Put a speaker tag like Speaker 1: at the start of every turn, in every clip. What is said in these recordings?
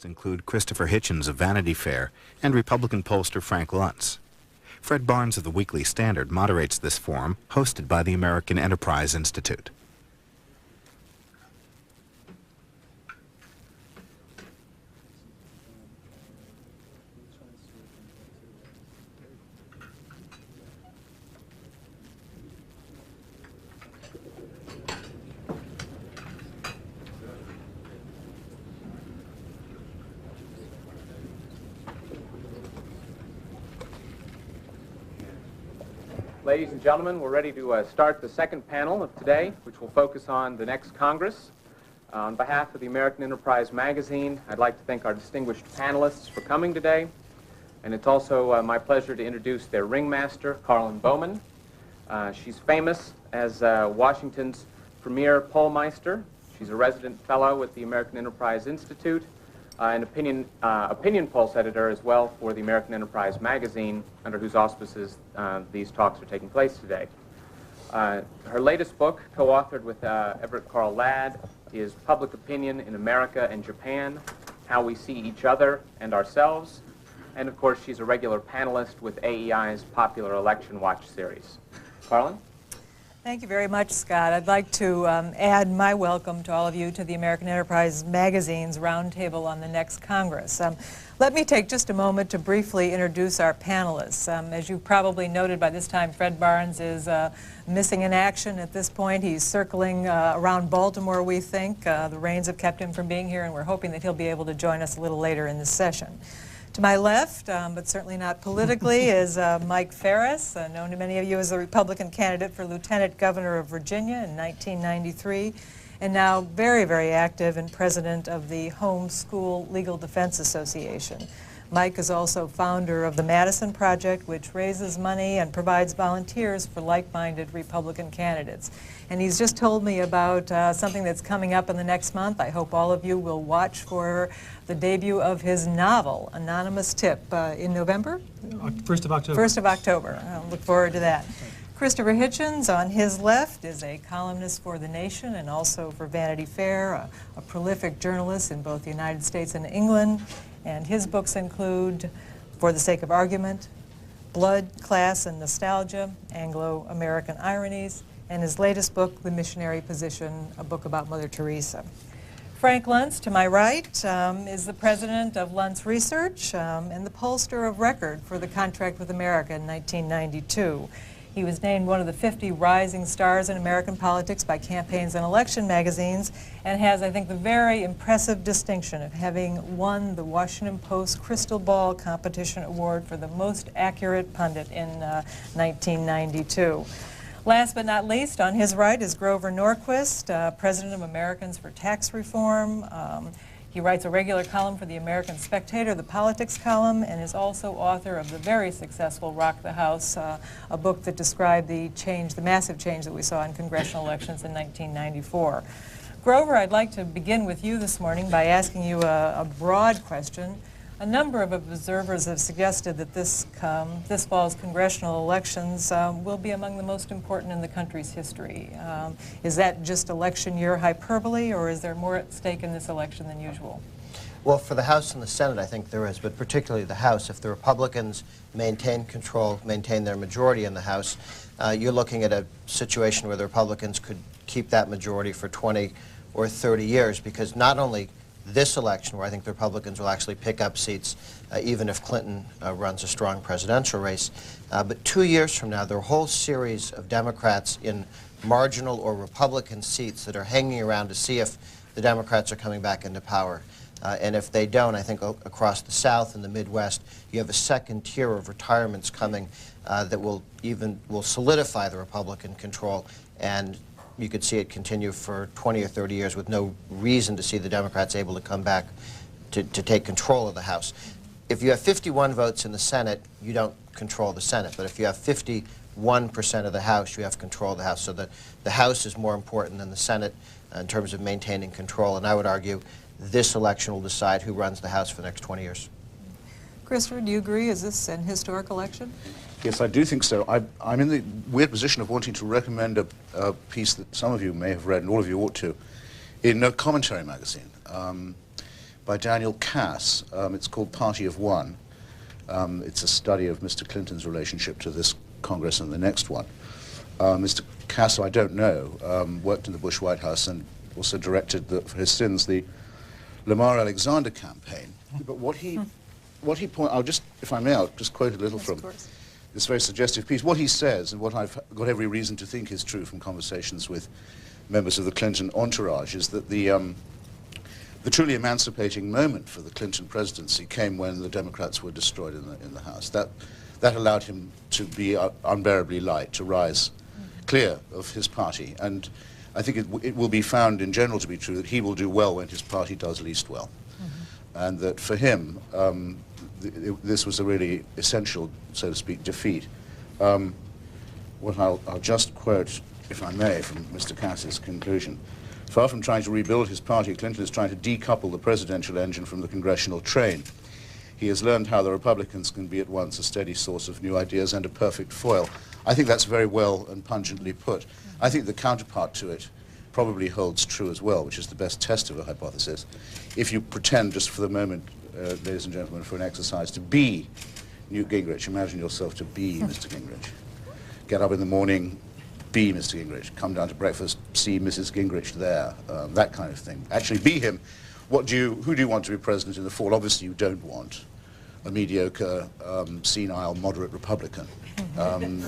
Speaker 1: Include Christopher Hitchens of Vanity Fair and Republican pollster Frank Luntz. Fred Barnes of the Weekly Standard moderates this forum, hosted by the American Enterprise Institute.
Speaker 2: Ladies and gentlemen, we're ready to start the second panel of today, which will focus on the next Congress. On behalf of the American Enterprise magazine, I'd like to thank our distinguished panelists for coming today. And it's also my pleasure to introduce their ringmaster, Karlyn Bowman. She's famous as Washington's premier pollmeister. She's a resident fellow at the American Enterprise Institute, an opinion pulse editor as well for the American Enterprise magazine, under whose auspices these talks are taking place today. Her latest book, co-authored with Everett Carl Ladd, is Public Opinion in America and Japan, How We See Each Other and Ourselves. And of course, she's a regular panelist with AEI's popular Election Watch series. Karlyn?
Speaker 3: Thank you very much, Scott. I'd like to add my welcome to all of you to the American Enterprise Magazine's Roundtable on the next Congress. Let me take just a moment to briefly introduce our panelists. As you've probably noted by this time, Fred Barnes is missing in action at this point. He's circling around Baltimore, we think. The rains have kept him from being here, and we're hoping that he'll be able to join us a little later in the session. To my left, but certainly not politically, is Mike Farris, known to many of you as the Republican candidate for Lieutenant Governor of Virginia in 1993, and now very, very active and president of the Home School Legal Defense Association. Mike is also founder of the Madison Project, which raises money and provides volunteers for like-minded Republican candidates. And he's just told me about something that's coming up in the next month. I hope all of you will watch for the debut of his novel, Anonymous Tip, in November?
Speaker 4: 1st of October.
Speaker 3: 1st of October. I look forward to that. Christopher Hitchens, on his left, is a columnist for The Nation and also for Vanity Fair, a prolific journalist in both the United States and England. And his books include, For the Sake of Argument, Blood, Class, and Nostalgia, Anglo-American Ironies, and his latest book, The Missionary Position, a book about Mother Teresa. Frank Luntz, to my right, is the president of Luntz Research and the pollster of record for the Contract with America in 1992. He was named one of the 50 rising stars in American politics by Campaigns and Election magazines, and has, I think, the very impressive distinction of having won the Washington Post Crystal Ball Competition Award for the most accurate pundit in 1992. Last but not least, on his right is Grover Norquist, president of Americans for Tax Reform. He writes a regular column for the American Spectator, the politics column, and is also author of the very successful Rock the House, a book that described the massive change that we saw in congressional elections in 1994. Grover, I'd like to begin with you this morning by asking you a broad question. A number of observers have suggested that this fall's congressional elections will be among the most important in the country's history. Is that just election year hyperbole, or is there more at stake in this election than usual?
Speaker 5: Well, for the House and the Senate, I think there is, but particularly the House. If the Republicans maintain control, maintain their majority in the House, you're looking at a situation where the Republicans could keep that majority for 20 or 30 years, because not only this election, where I think the Republicans will actually pick up seats, even if Clinton runs a strong presidential race. But 2 years from now, there are a whole series of Democrats in marginal or Republican seats that are hanging around to see if the Democrats are coming back into power. And if they don't, I think across the South and the Midwest, you have a second tier of retirements coming that will solidify the Republican control, and you could see it continue for 20 or 30 years with no reason to see the Democrats able to come back to take control of the House. If you have 51 votes in the Senate, you don't control the Senate. But if you have 51% of the House, you have control of the House. So that the House is more important than the Senate in terms of maintaining control. And I would argue this election will decide who runs the House for the next 20 years.
Speaker 3: Christopher, do you agree? Is this an historic election?
Speaker 6: Yes, I do think so. I'm in the weird position of wanting to recommend a piece that some of you may have read, and all of you ought to, in a commentary magazine by Daniel Cass. It's called Party of One. It's a study of Mr. Clinton's relationship to this Congress and the next one. Mr. Cass, who I don't know, worked in the Bush White House and also directed, for his sins, the Lamar Alexander campaign. But what he pointed, if I may, I'll just quote a little from this very suggestive piece. What he says, and what I've got every reason to think is true from conversations with members of the Clinton entourage, is that the truly emancipating moment for the Clinton presidency came when the Democrats were destroyed in the House. That allowed him to be unbearably light, to rise clear of his party. And I think it will be found in general to be true that he will do well when his party does least well. And that for him, this was a really essential, so to speak, defeat. What I'll just quote, if I may, from Mr. Cass's conclusion. Far from trying to rebuild his party, Clinton is trying to decouple the presidential engine from the congressional train. He has learned how the Republicans can be at once a steady source of new ideas and a perfect foil. I think that's very well and pungently put. I think the counterpart to it probably holds true as well, which is the best test of a hypothesis. If you pretend just for the moment, ladies and gentlemen, for an exercise, to be Newt Gingrich, imagine yourself to be Mr. Gingrich. Get up in the morning, be Mr. Gingrich. Come down to breakfast, see Mrs. Gingrich there, that kind of thing. Actually be him. Who do you want to be president in the fall? Obviously you don't want a mediocre, senile, moderate Republican.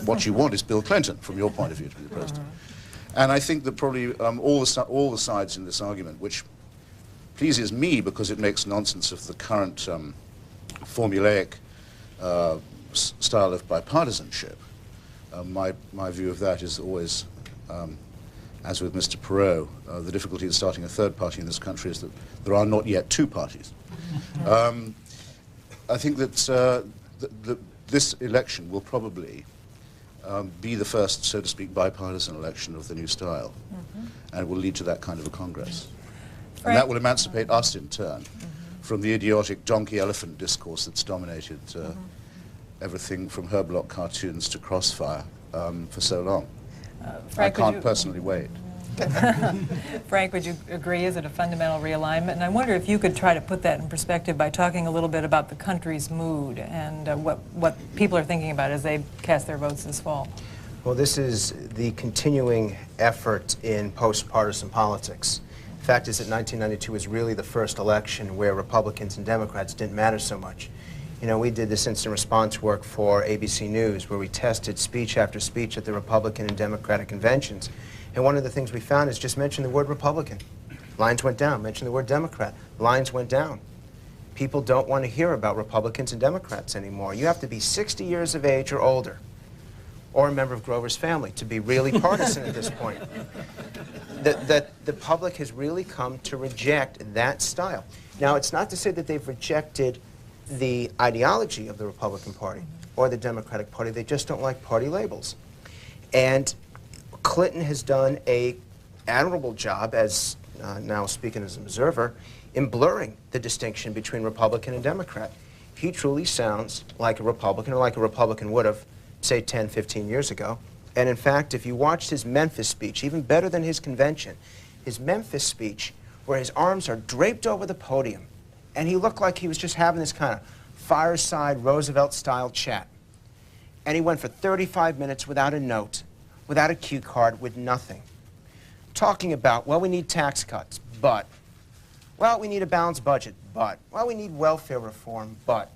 Speaker 6: What you want is Bill Clinton, from your point of view, to be the president. And I think that probably all the sides in this argument, which pleases me because it makes nonsense of the current formulaic style of bipartisanship. My view of that is always, as with Mr. Perot, the difficulty of starting a third party in this country is that there are not yet two parties. I think that this election will probably be the first, so to speak, bipartisan election of the new style, and it will lead to that kind of a Congress. And that will emancipate us, in turn, from the idiotic donkey-elephant discourse that's dominated everything from Herblock cartoons to Crossfire for so long.
Speaker 3: Frank,
Speaker 6: I can't personally wait.
Speaker 3: Frank, would you agree? Is it a fundamental realignment? And I wonder if you could try to put that in perspective by talking a little bit about the country's mood and what people are thinking about as they cast their votes this fall.
Speaker 4: Well, this is the continuing effort in post-partisan politics. The fact is that 1992 was really the first election where Republicans and Democrats didn't matter so much. You know, we did this instant response work for ABC News where we tested speech after speech at the Republican and Democratic conventions. And one of the things we found is just mention the word Republican. Lines went down. Mention the word Democrat. Lines went down. People don't want to hear about Republicans and Democrats anymore. You have to be 60 years of age or older, or a member of Grover's family, to be really partisan at this point. The public has really come to reject that style. Now, it's not to say that they've rejected the ideology of the Republican Party or the Democratic Party. They just don't like party labels. And Clinton has done an admirable job, as now speaking as an observer, in blurring the distinction between Republican and Democrat. He truly sounds like a Republican, or like a Republican would have, say, 10, 15 years ago. And in fact, if you watched his Memphis speech, even better than his convention, his Memphis speech, where his arms are draped over the podium, and he looked like he was just having this kind of fireside Roosevelt-style chat. And he went for 35 minutes without a note, without a cue card, with nothing. Talking about, well, we need tax cuts, but. Well, we need a balanced budget, but. Well, we need welfare reform, but.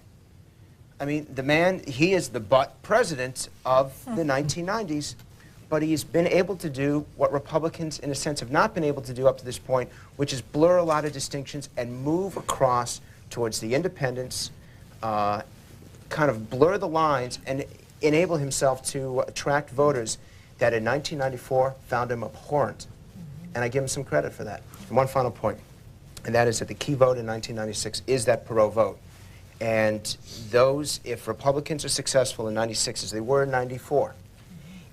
Speaker 4: I mean, the man, he is the but president of the 1990s, but he's been able to do what Republicans, in a sense, have not been able to do up to this point, which is blur a lot of distinctions and move across towards the independents, kind of blur the lines and enable himself to attract voters that in 1994 found him abhorrent. And I give him some credit for that. And one final point, and that is that the key vote in 1996 is that Perot vote. And those, if Republicans are successful in 96 as they were in 94,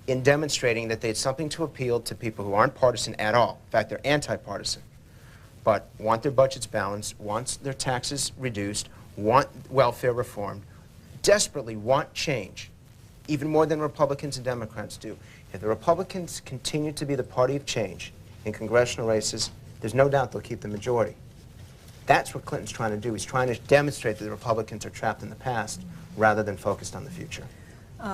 Speaker 4: in demonstrating that they had something to appeal to people who aren't partisan at all, in fact, they're anti-partisan, but want their budgets balanced, want their taxes reduced, want welfare reformed, desperately want change, even more than Republicans and Democrats do. If the Republicans continue to be the party of change in congressional races, there's no doubt they'll keep the majority. That's what Clinton's trying to do. He's trying to demonstrate that the Republicans are trapped in the past rather than focused on the future.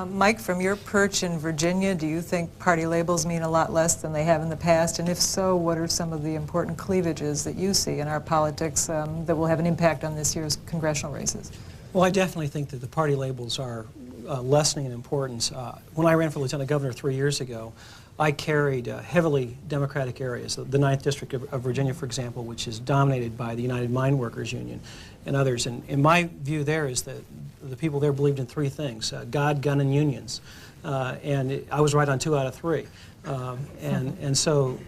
Speaker 3: Mike, from your perch in Virginia, do you think party labels mean a lot less than they have in the past? And if so, what are some of the important cleavages that you see in our politics that will have an impact on this year's congressional races?
Speaker 7: Well, I definitely think that the party labels are lessening in importance. When I ran for lieutenant governor 3 years ago, I carried heavily Democratic areas, the 9th District of Virginia, for example, which is dominated by the United Mine Workers Union and others. And my view there is that the people there believed in three things, God, gun, and unions. I was right on 2 out of 3. So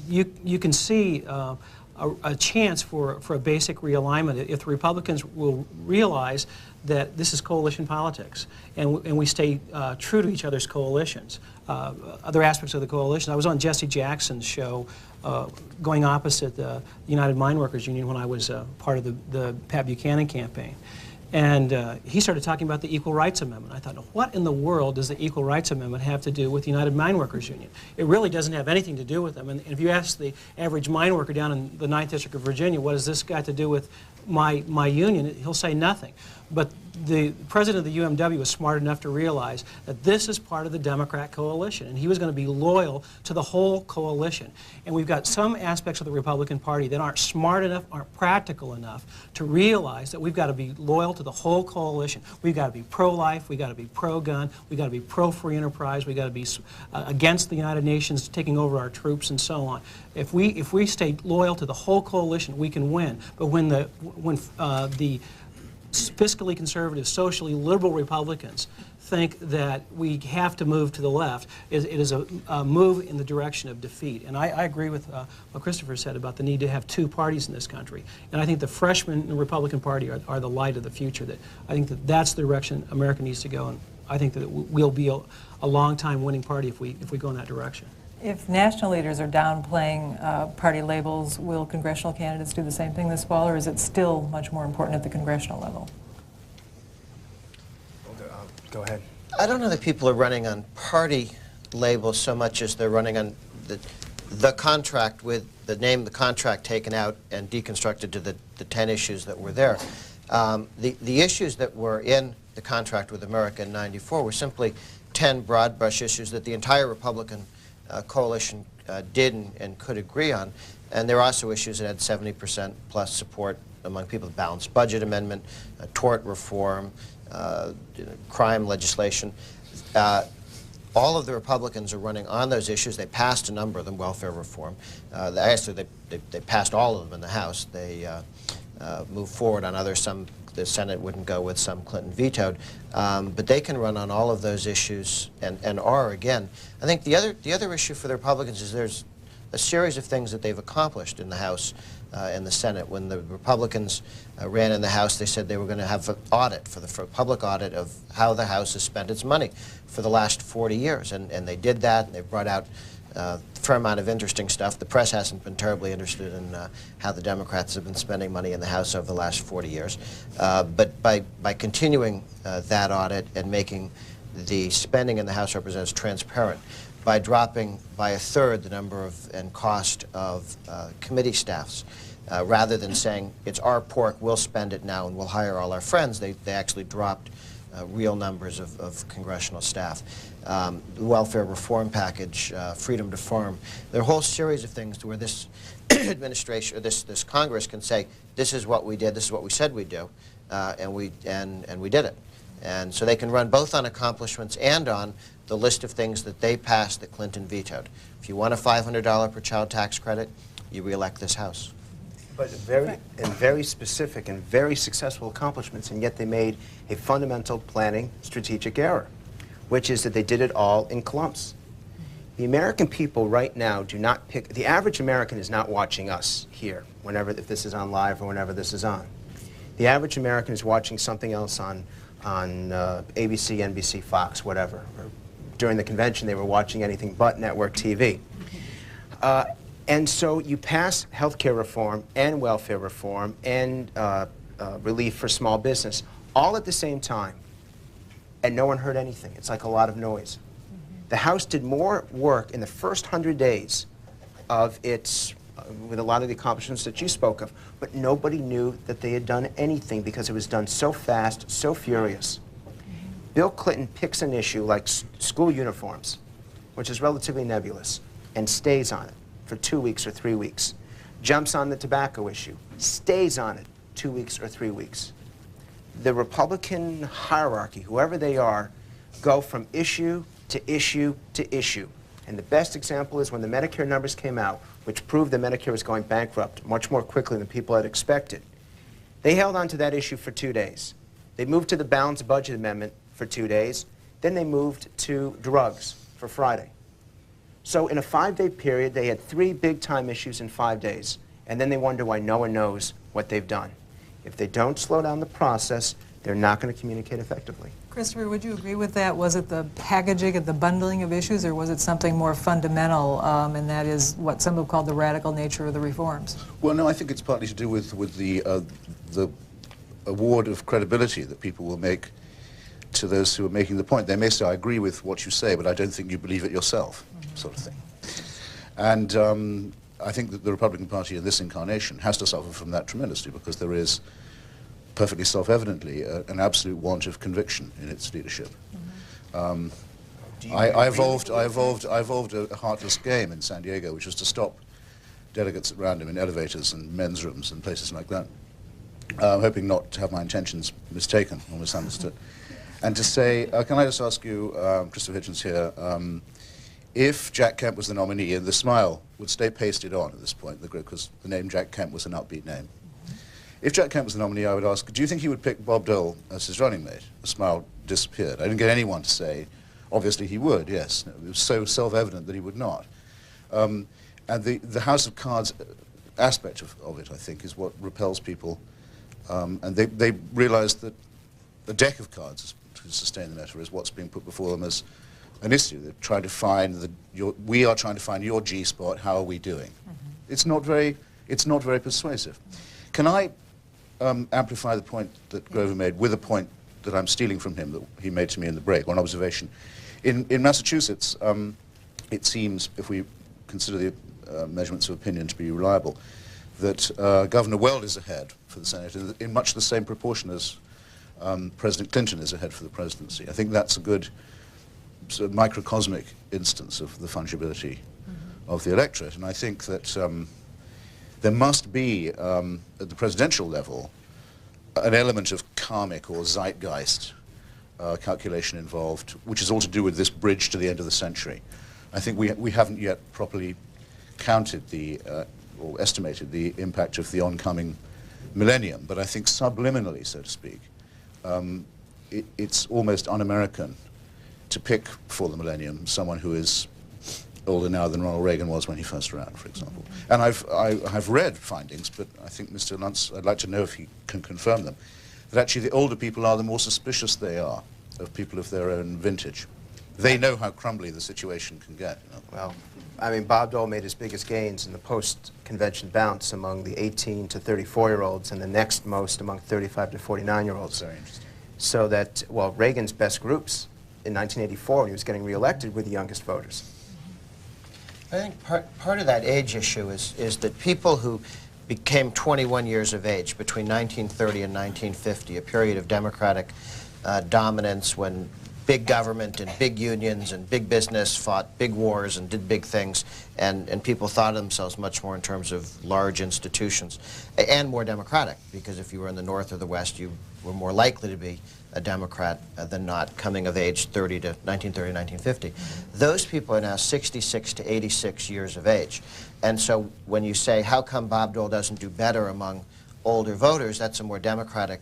Speaker 7: you can see a chance for a basic realignment if the Republicans will realize that this is coalition politics, and we stay true to each other's coalitions. Other aspects of the coalition. I was on Jesse Jackson's show going opposite the United Mine Workers Union when I was part of the Pat Buchanan campaign. And he started talking about the Equal Rights Amendment. I thought, what in the world does the Equal Rights Amendment have to do with the United Mine Workers Union? It really doesn't have anything to do with them. And if you ask the average mine worker down in the 9th District of Virginia, what has this got to do with my union, he'll say nothing. But the president of the UMW was smart enough to realize that this is part of the Democrat coalition, and he was going to be loyal to the whole coalition. And we've got some aspects of the Republican Party that aren't smart enough, aren't practical enough to realize that we've got to be loyal to the whole coalition. We've got to be pro-life, we've got to be pro-gun, we've got to be pro-free enterprise, we've got to be against the United Nations taking over our troops and so on. If we stay loyal to the whole coalition, we can win. But when the fiscally conservative, socially liberal Republicans think that we have to move to the left, it is a move in the direction of defeat. And I agree with what Christopher said about the need to have 2 parties in this country. And I think the freshmen in the Republican Party are the light of the future. I think that's the direction America needs to go, and I think that we'll be a long-time winning party if we go in that direction.
Speaker 3: If national leaders are downplaying party labels, will congressional candidates do the same thing this fall, or is it still much more important at the congressional level?
Speaker 4: Go ahead.
Speaker 5: I don't know that people are running on party labels so much as they're running on the contract with the name of the contract taken out and deconstructed to the 10 issues that were there. The issues that were in the contract with America in '94 were simply 10 broad brush issues that the entire Republican coalition did and could agree on. And there are also issues that had 70% plus support among people: the balanced budget amendment, tort reform, crime legislation. All of the Republicans are running on those issues. They passed a number of them, welfare reform. Actually, they passed all of them in the House. They moved forward on others. Some the Senate wouldn't go with, some Clinton vetoed. But they can run on all of those issues and are, again. I think the other issue for the Republicans is there's a series of things that they've accomplished in the House and the Senate. When the Republicans ran in the House, they said they were going to have an audit, for a public audit of how the House has spent its money for the last 40 years. And they did that, and they brought out a fair amount of interesting stuff. The press hasn't been terribly interested in how the Democrats have been spending money in the House over the last 40 years. But by continuing that audit and making the spending in the House of Representatives transparent, by dropping by 1/3 the number and cost of committee staffs, rather than saying, it's our pork, we'll spend it now and we'll hire all our friends, they actually dropped real numbers of congressional staff. The welfare reform package, freedom to farm. There are a whole series of things where this administration, or this Congress can say, this is what we did, this is what we said we'd do, and we did it. And so they can run both on accomplishments and on the list of things that they passed that Clinton vetoed. If you want a $500 per child tax credit, you re-elect this House.
Speaker 4: But very specific and very successful accomplishments, and yet they made a fundamental planning strategic error, which is that they did it all in clumps. The American people right now do not pick, the average American is not watching us here, if this is on live or whenever this is on. The average American is watching something else on ABC, NBC, Fox, whatever. Or during the convention, they were watching anything but network TV. And so you pass health care reform and welfare reform and relief for small business all at the same time, and no one heard anything. It's like a lot of noise. The House did more work in the first 100 days of its with a lot of the accomplishments that you spoke of, but nobody knew that they had done anything because it was done so fast, so furious. Bill Clinton picks an issue like school uniforms, which is relatively nebulous, and stays on it for 2 weeks or 3 weeks. Jumps on the tobacco issue, stays on it 2 weeks or 3 weeks. The Republican hierarchy, whoever they are, go from issue to issue to issue. And the best example is when the Medicare numbers came out, which proved that Medicare was going bankrupt much more quickly than people had expected. They held on to that issue for 2 days. They moved to the balanced budget amendment for 2 days. Then they moved to drugs for Friday. So in a 5-day period, they had 3 big-time issues in 5 days. And then they wonder why no one knows what they've done. If they don't slow down the process, they're not going to communicate effectively.
Speaker 3: Christopher, would you agree with that? Was it the packaging and the bundling of issues, or was it something more fundamental, and that is what some have called the radical nature of the reforms?
Speaker 6: Well, no, I think it's partly to do with the award of credibility that people will make to those who are making the point. They may say, I agree with what you say, but I don't think you believe it yourself, sort of thing. And I think that the Republican Party in this incarnation has to suffer from that tremendously, because there is perfectly self-evidently an absolute want of conviction in its leadership. I evolved a heartless game in San Diego, which was to stop delegates at random in elevators and men's rooms and places like that, hoping not to have my intentions mistaken or misunderstood. And to say, can I just ask you, Christopher Hitchens here, if Jack Kemp was the nominee, and the smile would stay pasted on at this point, because the name Jack Kemp was an upbeat name. If Jack Kemp was the nominee, I would ask, do you think he would pick Bob Dole as his running mate? The smile disappeared. I didn't get anyone to say, obviously he would, yes. It was so self-evident that he would not. And the House of Cards aspect of it, I think, is what repels people. And they realize that the deck of cards, to sustain the metaphor, is what's being put before them as an issue. They're trying to find we are trying to find your G-spot. How are we doing? It's not very persuasive. Can I amplify the point that Grover made with a point that I'm stealing from him that he made to me in the break, one observation. In Massachusetts, it seems, if we consider the measurements of opinion to be reliable, that Governor Weld is ahead for the Senate in much the same proportion as President Clinton is ahead for the presidency. I think that's a good sort of microcosmic instance of the fungibility of the electorate, and I think that there must be, at the presidential level, an element of karmic or zeitgeist calculation involved, which is all to do with this bridge to the end of the century. I think we haven't yet properly counted or estimated the impact of the oncoming millennium, but I think subliminally, so to speak, it's almost un-American to pick for the millennium someone who is older now than Ronald Reagan was when he first ran, for example. And I've read findings, but I think Mr. Luntz, I'd like to know if he can confirm them, that actually the older people are, the more suspicious they are of people of their own vintage. They know how crumbly the situation can get. You know?
Speaker 4: Well, I mean, Bob Dole made his biggest gains in the post-convention bounce among the 18 to 34-year-olds and the next most among 35 to 49-year-olds.
Speaker 6: Very interesting.
Speaker 4: So that, well, Reagan's best groups in 1984 when he was getting reelected were the youngest voters.
Speaker 5: I think part of that age issue is that people who became 21 years of age between 1930 and 1950, a period of democratic dominance when big government and big unions and big business fought big wars and did big things, and people thought of themselves much more in terms of large institutions, and more democratic, because if you were in the North or the West, you were more likely to be a Democrat than not, coming of age 1930, 1950. Those people are now 66 to 86 years of age. And so when you say, how come Bob Dole doesn't do better among older voters, that's a more democratic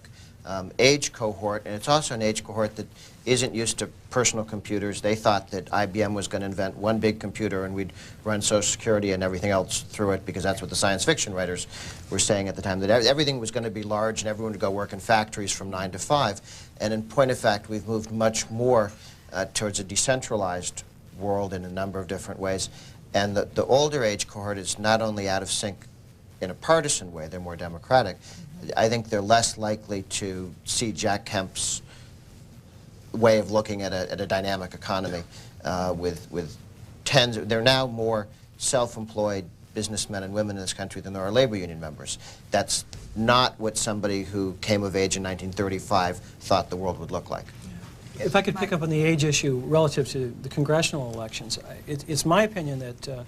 Speaker 5: age cohort, and it's also an age cohort that isn't used to personal computers. They thought that IBM was going to invent one big computer and we'd run Social Security and everything else through it, because that's what the science fiction writers were saying at the time, that everything was going to be large and everyone would go work in factories from 9 to 5. And in point of fact, we've moved much more towards a decentralized world in a number of different ways. And the older age cohort is not only out of sync in a partisan way, they're more democratic. I think they're less likely to see Jack Kemp's way of looking at a dynamic economy with tens. They're now more self-employed businessmen and women in this country than there are labor union members. That's not what somebody who came of age in 1935 thought the world would look like.
Speaker 7: If I could pick up on the age issue relative to the congressional elections, it's my opinion that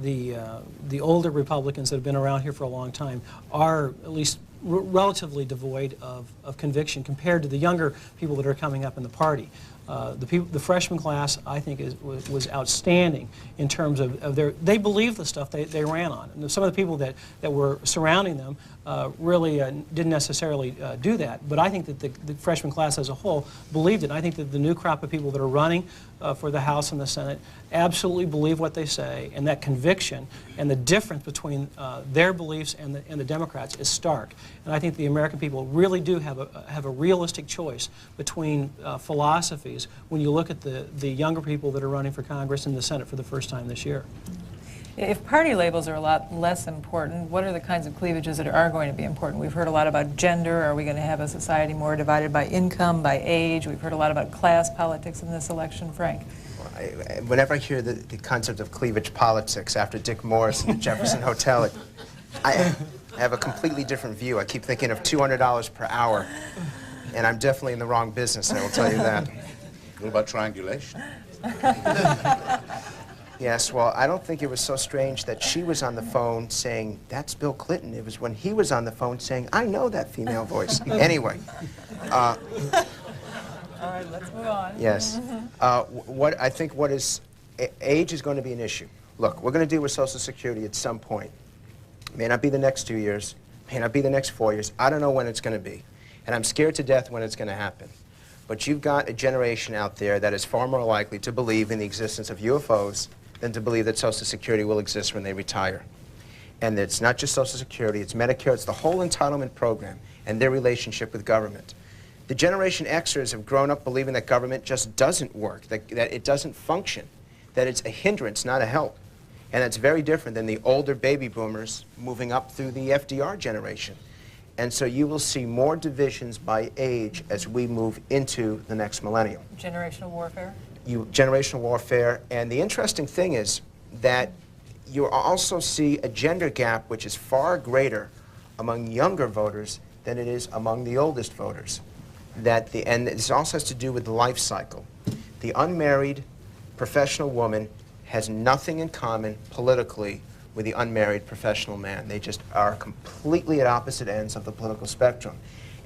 Speaker 7: the older Republicans that have been around here for a long time are at least relatively devoid of conviction compared to the younger people that are coming up in the party. The freshman class, I think, was outstanding in terms of they believed the stuff they ran on. And some of the people that were surrounding them really didn't necessarily do that. But I think that the freshman class as a whole believed it. And I think that the new crop of people that are running for the House and the Senate absolutely believe what they say, and that conviction and the difference between their beliefs and the Democrats is stark. And I think the American people really do have a realistic choice between philosophies when you look at the younger people that are running for Congress and the Senate for the first time this year.
Speaker 3: If party labels are a lot less important, what are the kinds of cleavages that are going to be important? We've heard a lot about gender. Are we going to have a society more divided by income, by age? We've heard a lot about class politics in this election. Frank?
Speaker 4: Whenever I hear the concept of cleavage politics after Dick Morris and the Jefferson Hotel, I have a completely different view. I keep thinking of $200 per hour, and I'm definitely in the wrong business, I will tell you that.
Speaker 6: What about triangulation?
Speaker 4: Yes, well, I don't think it was so strange that she was on the phone saying, "That's Bill Clinton." It was when he was on the phone saying, "I know that female voice." Anyway.
Speaker 3: All right, let's move on.
Speaker 4: Yes. Age is going to be an issue. Look, we're going to deal with Social Security at some point. It may not be the next 2 years, may not be the next 4 years. I don't know when it's going to be. And I'm scared to death when it's going to happen. But you've got a generation out there that is far more likely to believe in the existence of UFOs than to believe that Social Security will exist when they retire. And it's not just Social Security, it's Medicare, it's the whole entitlement program and their relationship with government. The Generation Xers have grown up believing that government just doesn't work, that it doesn't function, that it's a hindrance, not a help. And that's very different than the older baby boomers moving up through the FDR generation. And so you will see more divisions by age as we move into the next millennium.
Speaker 3: Generational warfare?
Speaker 4: Generational warfare. And the interesting thing is that you also see a gender gap which is far greater among younger voters than it is among the oldest voters. And this also has to do with the life cycle. The unmarried professional woman has nothing in common politically with the unmarried professional man. They just are completely at opposite ends of the political spectrum.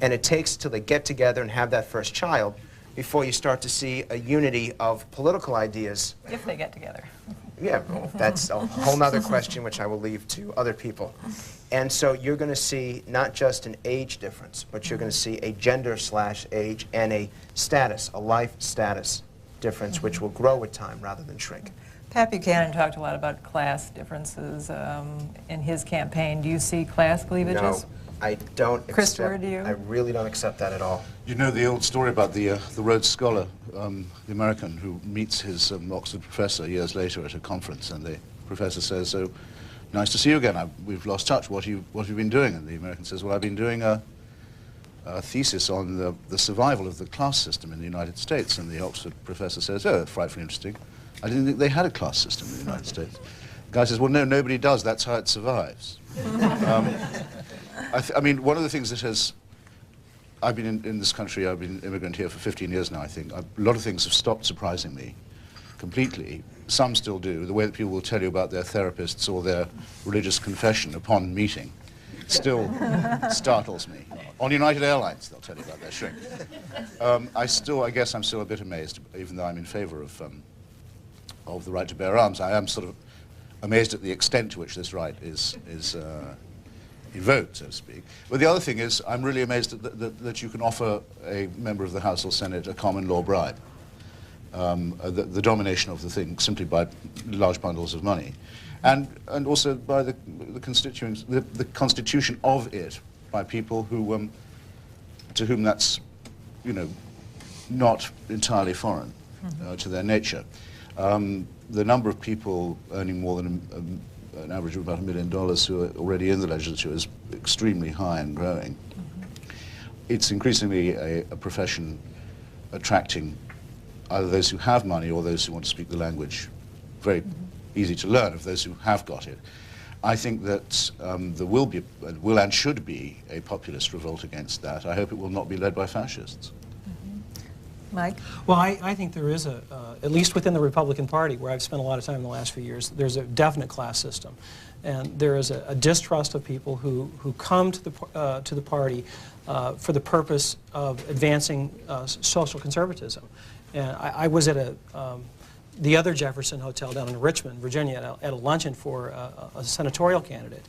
Speaker 4: And it takes till they get together and have that first child before you start to see a unity of political ideas.
Speaker 3: If they get together.
Speaker 4: Yeah, well, that's a whole nother question which I will leave to other people. And so you're going to see not just an age difference, but you're going to see a gender/age and a status, a life status difference, which will grow with time rather than shrink.
Speaker 3: Pat Buchanan talked a lot about class differences in his campaign. Do you see class cleavages?
Speaker 4: No, I don't.
Speaker 3: Christopher, do you?
Speaker 4: I really don't accept that at all.
Speaker 6: You know the old story about the Rhodes Scholar, the American, who meets his Oxford professor years later at a conference, and the professor says, "So nice to see you again. We've lost touch. What have you been doing?" And the American says, "Well, I've been doing a thesis on the survival of the class system in the United States." And the Oxford professor says, "Oh, frightfully interesting. I didn't think they had a class system in the United States." The guy says, "Well, no, nobody does. That's how it survives." I mean, one of the things that I've been in this country, I've been an immigrant here for 15 years now, I think. A lot of things have stopped surprising me completely. Some still do. The way that people will tell you about their therapists or their religious confession upon meeting still startles me. On United Airlines, they'll tell you about their shrink. I guess I'm still a bit amazed, even though I'm in favor of the right to bear arms. I am sort of amazed at the extent to which this right is evoked, so to speak. But the other thing is, I'm really amazed that you can offer a member of the House or Senate a common law bribe, the domination of the thing simply by large bundles of money, and also by the constituents, the constitution of it by people who to whom that's, you know, not entirely foreign to their nature. The number of people earning more than an average of about $1 million who are already in the legislature is extremely high and growing. It's increasingly a profession attracting either those who have money or those who want to speak the language. Very easy to learn of those who have got it. I think that there will and should be a populist revolt against that. I hope it will not be led by fascists.
Speaker 3: Mike?
Speaker 7: Well, I think there is at least within the Republican Party, where I've spent a lot of time in the last few years, there's a definite class system. And there is a distrust of people who come to the party for the purpose of advancing social conservatism. And I was at the other Jefferson Hotel down in Richmond, Virginia, at a luncheon for a senatorial candidate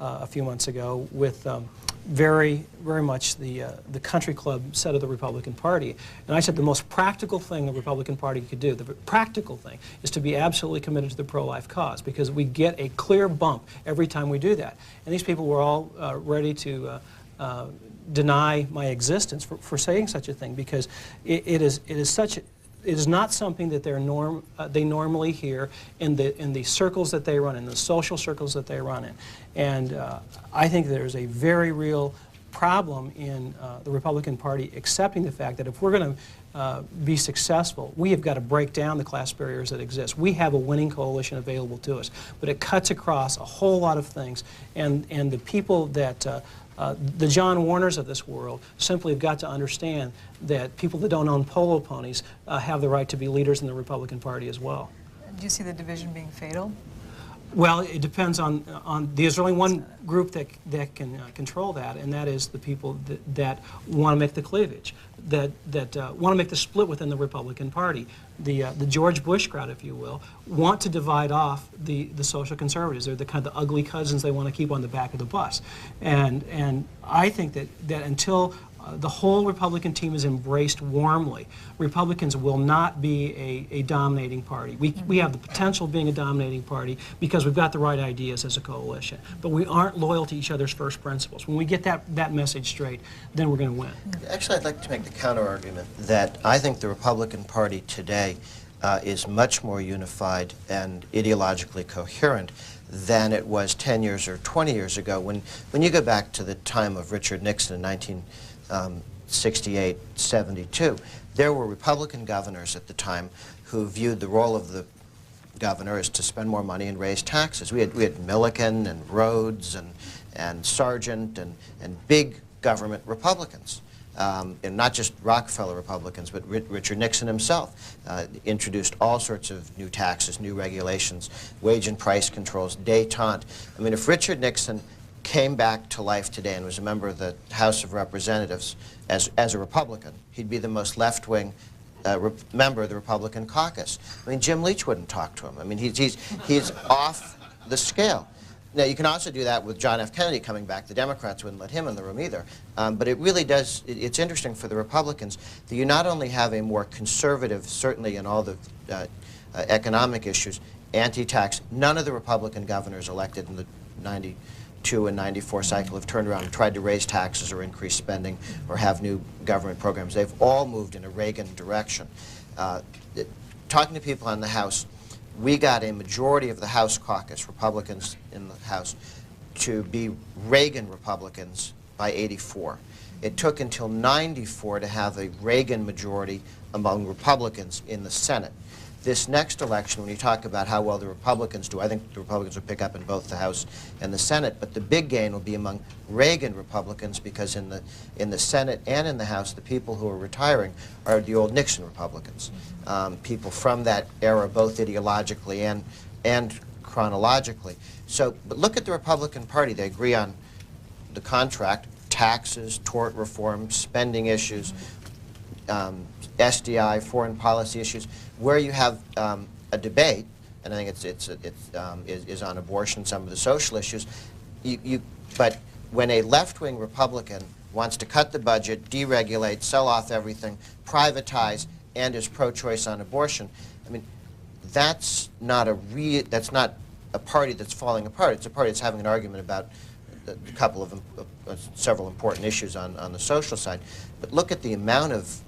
Speaker 7: a few months ago with very much the country club set of the Republican Party. And I said the most practical thing the Republican Party could do, the practical thing, is to be absolutely committed to the pro-life cause, because we get a clear bump every time we do that. And these people were all ready to deny my existence for saying such a thing, because it is not something that they normally hear in the circles that they run in, the social circles that they run in. And I think there's a very real problem in the Republican Party accepting the fact that if we're going to be successful, we have got to break down the class barriers that exist. We have a winning coalition available to us, but it cuts across a whole lot of things, and the people that the John Warners of this world simply have got to understand that people that don't own polo ponies have the right to be leaders in the Republican Party as well.
Speaker 3: Do you see the division being fatal?
Speaker 7: Well, it depends on there's only one group that can control that, and that is the people that want to make the cleavage, that want to make the split within the Republican Party. The George Bush crowd, if you will, want to divide off the social conservatives. They're the kind of the ugly cousins they want to keep on the back of the bus. And I think that until the whole Republican team is embraced warmly, Republicans will not be a dominating party. We have the potential of being a dominating party because we've got the right ideas as a coalition, but we aren't loyal to each other's first principles. When we get that message straight, then we're going to win.
Speaker 5: Actually, I'd like to make the counter-argument that I think the Republican Party today is much more unified and ideologically coherent than it was 10 years or 20 years ago. When you go back to the time of Richard Nixon in 1968, 72, there were Republican governors at the time who viewed the role of the governor is to spend more money and raise taxes. We had Milliken and Rhodes and Sargent and big government Republicans. And not just Rockefeller Republicans, but Richard Nixon himself introduced all sorts of new taxes, new regulations, wage and price controls, détente. I mean, if Richard Nixon came back to life today and was a member of the House of Representatives as a Republican, he'd be the most left-wing member of the Republican caucus. I mean, Jim Leach wouldn't talk to him. I mean, he's off the scale. Now, you can also do that with John F. Kennedy coming back. The Democrats wouldn't let him in the room either. But it really does, it's interesting for the Republicans that you not only have a more conservative, certainly in all the economic issues, anti-tax. None of the Republican governors elected in the 92 and 94 cycle have turned around and tried to raise taxes or increase spending or have new government programs. They've all moved in a Reagan direction. Talking to people in the House, we got a majority of the House caucus, Republicans in the House, to be Reagan Republicans by 84. It took until 94 to have a Reagan majority among Republicans in the Senate. This next election, when you talk about how well the Republicans do, I think the Republicans will pick up in both the House and the Senate, but the big gain will be among Reagan Republicans, because in the Senate and in the House, the people who are retiring are the old Nixon Republicans. People from that era, both ideologically and chronologically. So, but look at the Republican Party. They agree on the contract, taxes, tort reform, spending issues, SDI, foreign policy issues. Where you have a debate, and I think is on abortion, some of the social issues, but when a left-wing Republican wants to cut the budget, deregulate, sell off everything, privatize, and is pro-choice on abortion, I mean, that's not a party that's falling apart. It's a party that's having an argument about a couple of several important issues on the social side. But look at the amount of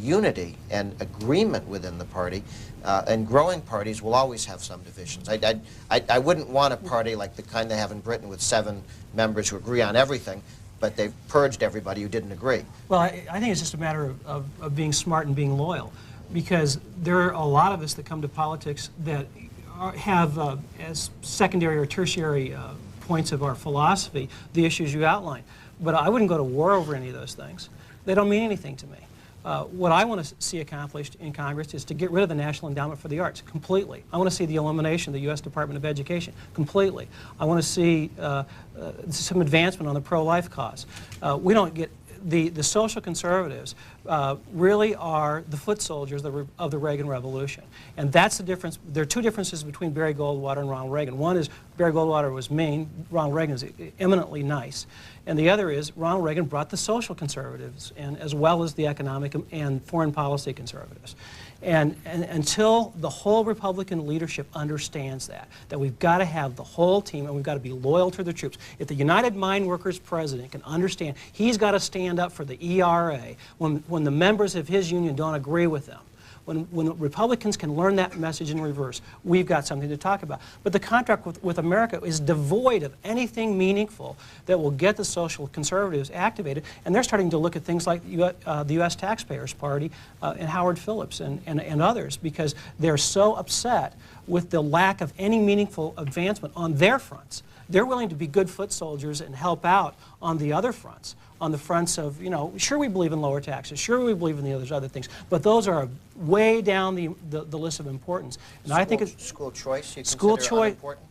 Speaker 5: unity and agreement within the party, and growing parties will always have some divisions. I wouldn't want a party like the kind they have in Britain with 7 members who agree on everything, but they've purged everybody who didn't agree.
Speaker 7: Well, I think it's just a matter of being smart and being loyal, because there are a lot of us that come to politics that have as secondary or tertiary points of our philosophy the issues you outline. But I wouldn't go to war over any of those things. They don't mean anything to me. What I want to see accomplished in Congress is to get rid of the National Endowment for the Arts completely. I want to see the elimination of the U.S. Department of Education completely. I want to see some advancement on the pro-life cause. We don't get the social conservatives really are the foot soldiers of the Reagan Revolution. And that's the difference. There are two differences between Barry Goldwater and Ronald Reagan. One is Barry Goldwater was mean, Ronald Reagan is eminently nice. And the other is Ronald Reagan brought the social conservatives in, as well as the economic and foreign policy conservatives. And until the whole Republican leadership understands that we've got to have the whole team and we've got to be loyal to the troops. If the United Mine Workers president can understand, he's got to stand up for the ERA when the members of his union don't agree with them. When Republicans can learn that message in reverse, we've got something to talk about. But the contract with America is devoid of anything meaningful that will get the social conservatives activated, and they're starting to look at things like the U.S. Taxpayers Party and Howard Phillips and others, because they're so upset with the lack of any meaningful advancement on their fronts. They're willing to be good foot soldiers and help out on the other fronts. On the fronts of, you know, sure we believe in lower taxes, sure we believe in the other things, but those are way down the list of importance. And I think it's
Speaker 5: school choice. You
Speaker 7: school
Speaker 5: consider
Speaker 7: choice.
Speaker 5: unimportant?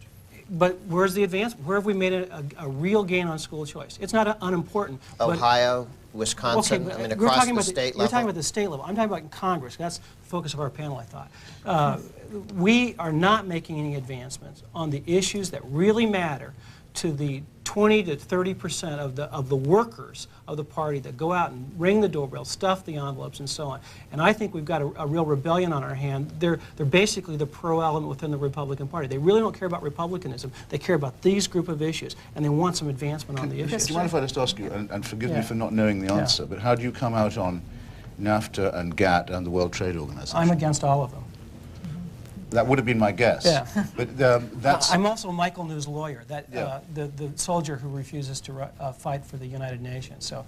Speaker 7: But where's the advancement? Where have we made a real gain on school choice? It's not unimportant.
Speaker 5: Ohio, Wisconsin,
Speaker 7: okay,
Speaker 5: I mean, across the state level.
Speaker 7: You're talking about the state level. I'm talking about in Congress. That's the focus of our panel, I thought. We are not making any advancements on the issues that really matter to the 20 to 30% of the workers of the party that go out and ring the doorbell, stuff the envelopes, and so on. And I think we've got a real rebellion on our hand. They're basically the pro element within the Republican Party. They really don't care about republicanism. They care about these group of issues, and they want some advancement on the issues.
Speaker 6: Do you mind if I just ask you, and forgive me for not knowing the answer, but how do you come out on NAFTA and GATT and the World Trade Organization?
Speaker 7: I'm against all of them.
Speaker 6: That would have been my guess.
Speaker 7: Yeah.
Speaker 6: But that's...
Speaker 7: I'm also Michael New's lawyer, the soldier who refuses to fight for the United Nations. So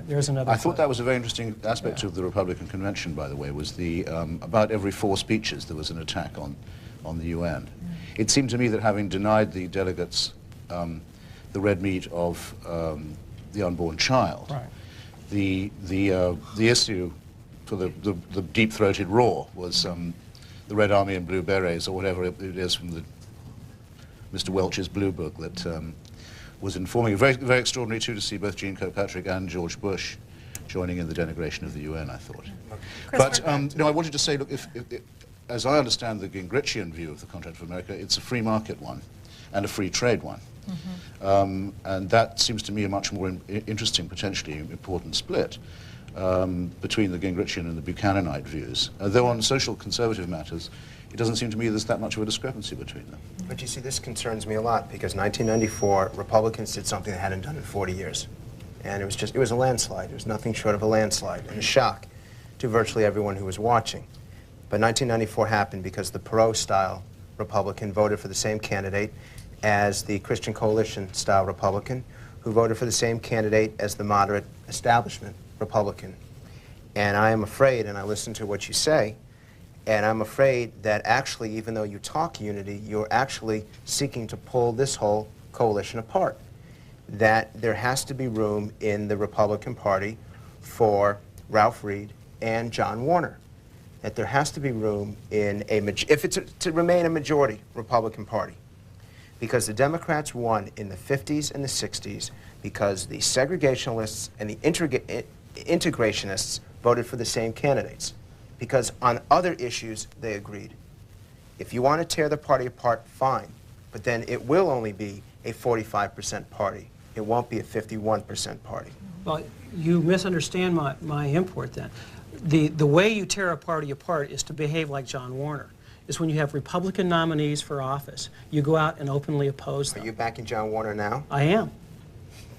Speaker 7: there's another...
Speaker 6: I thought that was a very interesting aspect of the Republican convention, by the way, was the about every 4 speeches there was an attack on the UN. It seemed to me that having denied the delegates the red meat of the unborn child,
Speaker 7: right,
Speaker 6: the issue for the deep-throated raw was the Red Army and Blue Berets, or whatever it is from Mr. Welch's Blue Book, that was informing. Very, very extraordinary, too, to see both Jeane Kirkpatrick and George Bush joining in the denigration of the UN, I thought. But, no, I wanted to say, look, if, as I understand the Gingrichian view of the Contract of America, it's a free market one and a free trade one. And that seems to me a much more interesting, potentially important split between the Gingrichian and the Buchananite views. Though on social conservative matters, it doesn't seem to me there's that much of a discrepancy between them.
Speaker 4: But you see, this concerns me a lot, because 1994, Republicans did something they hadn't done in 40 years. And it was a landslide. It was nothing short of a landslide and a shock to virtually everyone who was watching. But 1994 happened because the Perot-style Republican voted for the same candidate as the Christian Coalition-style Republican, who voted for the same candidate as the moderate establishment Republican. And I am afraid, and I listen to what you say, and I'm afraid that actually, even though you talk unity, you're actually seeking to pull this whole coalition apart. That there has to be room in the Republican Party for Ralph Reed and John Warner. That there has to be room in if it's to remain a majority Republican Party. Because the Democrats won in the 50s and the 60s because the segregationists and the integrationists voted for the same candidates, because on other issues they agreed. If you want to tear the party apart, fine, but then it will only be a 45% party. It won't be a 51% party.
Speaker 7: Well, you misunderstand my import then. The way you tear a party apart is to behave like John Warner. Is when you have Republican nominees for office, you go out and openly oppose them.
Speaker 4: Are you backing John Warner now?
Speaker 7: I am.